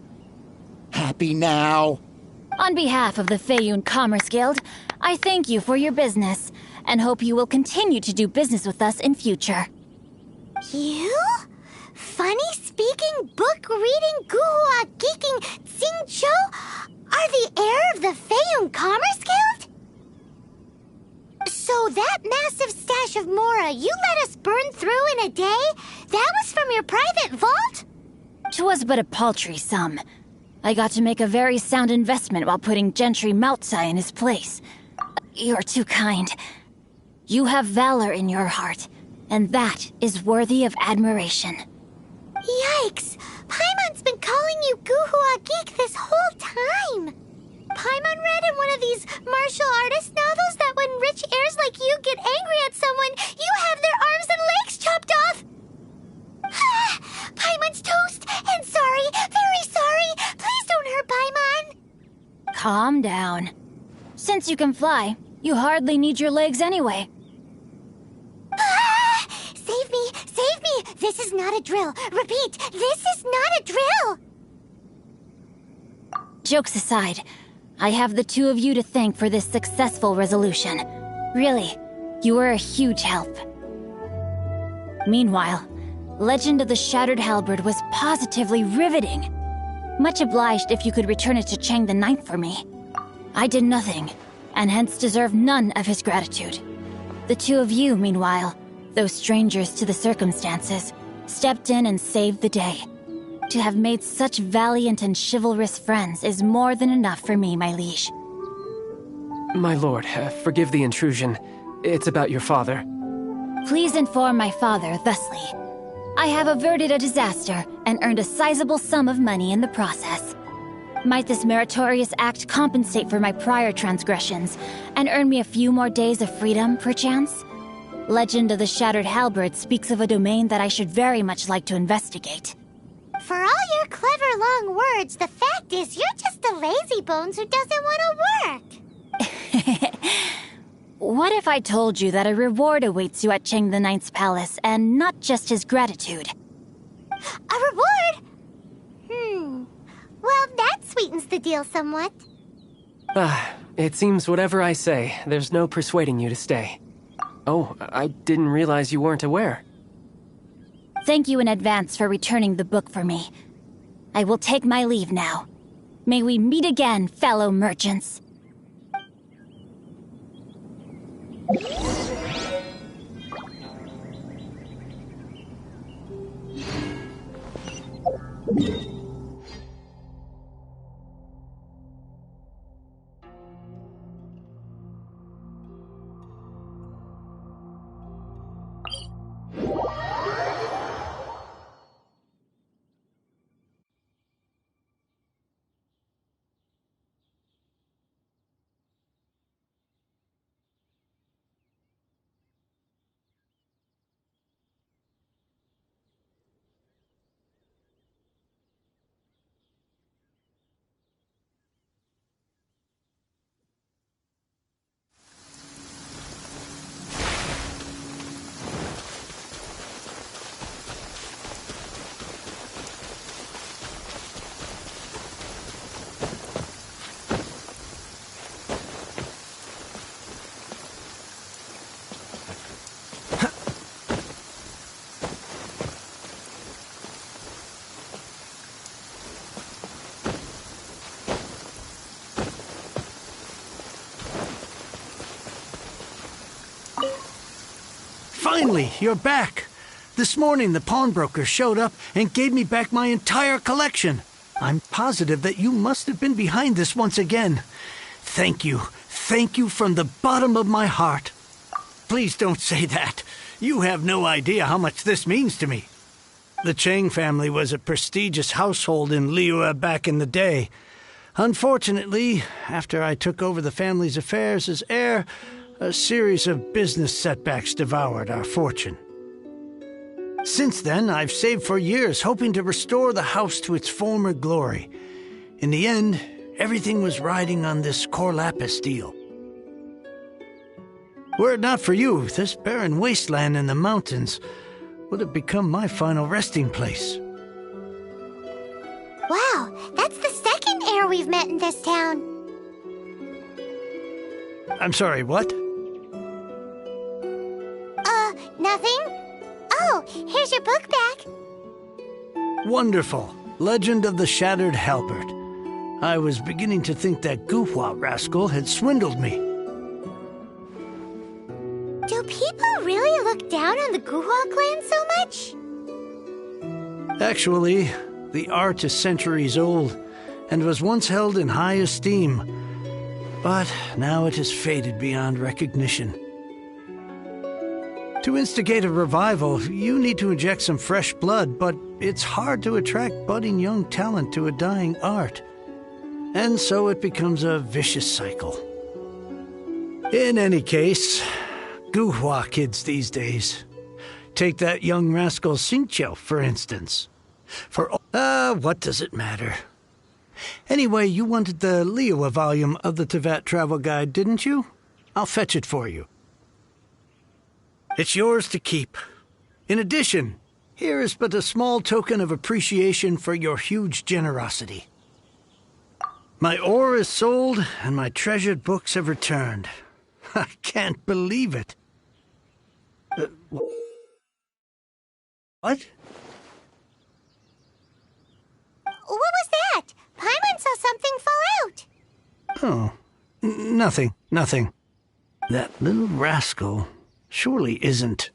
Happy now? On behalf of the Feiyun Commerce Guild, I thank you for your business, and hope you will continue to do business with us in future. You? Funny-speaking, book-reading, guhua geeking Xing Chou are the heir of the Feiyun Commerce Guild? So that massive stash of Mora you let us burn through in a day, that was from your private vault? 'Twas but a paltry sum. I got to make a very sound investment while putting Gentry Moutsai in his place. You're too kind. You have valor in your heart, and that is worthy of admiration. Yikes! Paimon's been calling you Guhua Geek this whole time! Paimon read in one of these martial artist novels that when rich heirs like you get angry at someone, you have their arms and legs chopped off! Paimon's toast! And sorry, very sorry! Please don't hurt Paimon! Calm down. Since you can fly, you hardly need your legs anyway. Save me! Save me! This is not a drill! Repeat, this is not a drill! Jokes aside, I have the 2 of you to thank for this successful resolution. Really, you were a huge help. Meanwhile, Legend of the Shattered Halberd was positively riveting. Much obliged if you could return it to Chang the Ninth for me. I did nothing, and hence deserve none of his gratitude. The 2 of you, meanwhile, though strangers to the circumstances, stepped in and saved the day. To have made such valiant and chivalrous friends is more than enough for me, my liege. My lord, forgive the intrusion. It's about your father. Please inform my father thusly. I have averted a disaster and earned a sizable sum of money in the process. Might this meritorious act compensate for my prior transgressions and earn me a few more days of freedom, perchance? Legend of the Shattered Halberd speaks of a domain that I should very much like to investigate. For all your clever long words, the fact is you're just a lazybones who doesn't want to work. What if I told you that a reward awaits you at Chang the Ninth's palace, and not just his gratitude? A reward? Well, that sweetens the deal somewhat. It seems whatever I say, there's no persuading you to stay. Oh, I didn't realize you weren't aware. Thank you in advance for returning the book for me. I will take my leave now. May we meet again, fellow merchants. Finally, you're back. This morning, the pawnbroker showed up and gave me back my entire collection. I'm positive that you must have been behind this once again. Thank you. Thank you from the bottom of my heart. Please don't say that. You have no idea how much this means to me. The Chang family was a prestigious household in Liyue back in the day. Unfortunately, after I took over the family's affairs as heir, a series of business setbacks devoured our fortune. Since then, I've saved for years, hoping to restore the house to its former glory. In the end, everything was riding on this Corlapis deal. Were it not for you, this barren wasteland in the mountains would have become my final resting place. Wow, that's the second heir we've met in this town. I'm sorry, what? Nothing? Oh, here's your book back. Wonderful. Legend of the Shattered Halberd. I was beginning to think that Guhua rascal had swindled me. Do people really look down on the Guhua clan so much? Actually, the art is centuries old and was once held in high esteem. But now it has faded beyond recognition. To instigate a revival, you need to inject some fresh blood, but it's hard to attract budding young talent to a dying art. And so it becomes a vicious cycle. In any case, Guhua kids these days. Take that young rascal Xingqiu, for instance. What does it matter? Anyway, you wanted the Liyue volume of the Teyvat travel guide, didn't you? I'll fetch it for you. It's yours to keep. In addition, here is but a small token of appreciation for your huge generosity. My ore is sold, and my treasured books have returned. I can't believe it. What? What was that? Paimon saw something fall out. Oh, nothing. That little rascal surely isn't.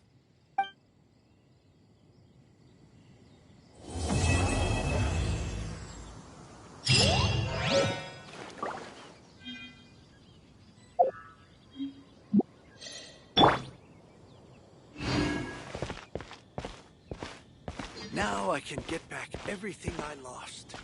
Now I can get back everything I lost.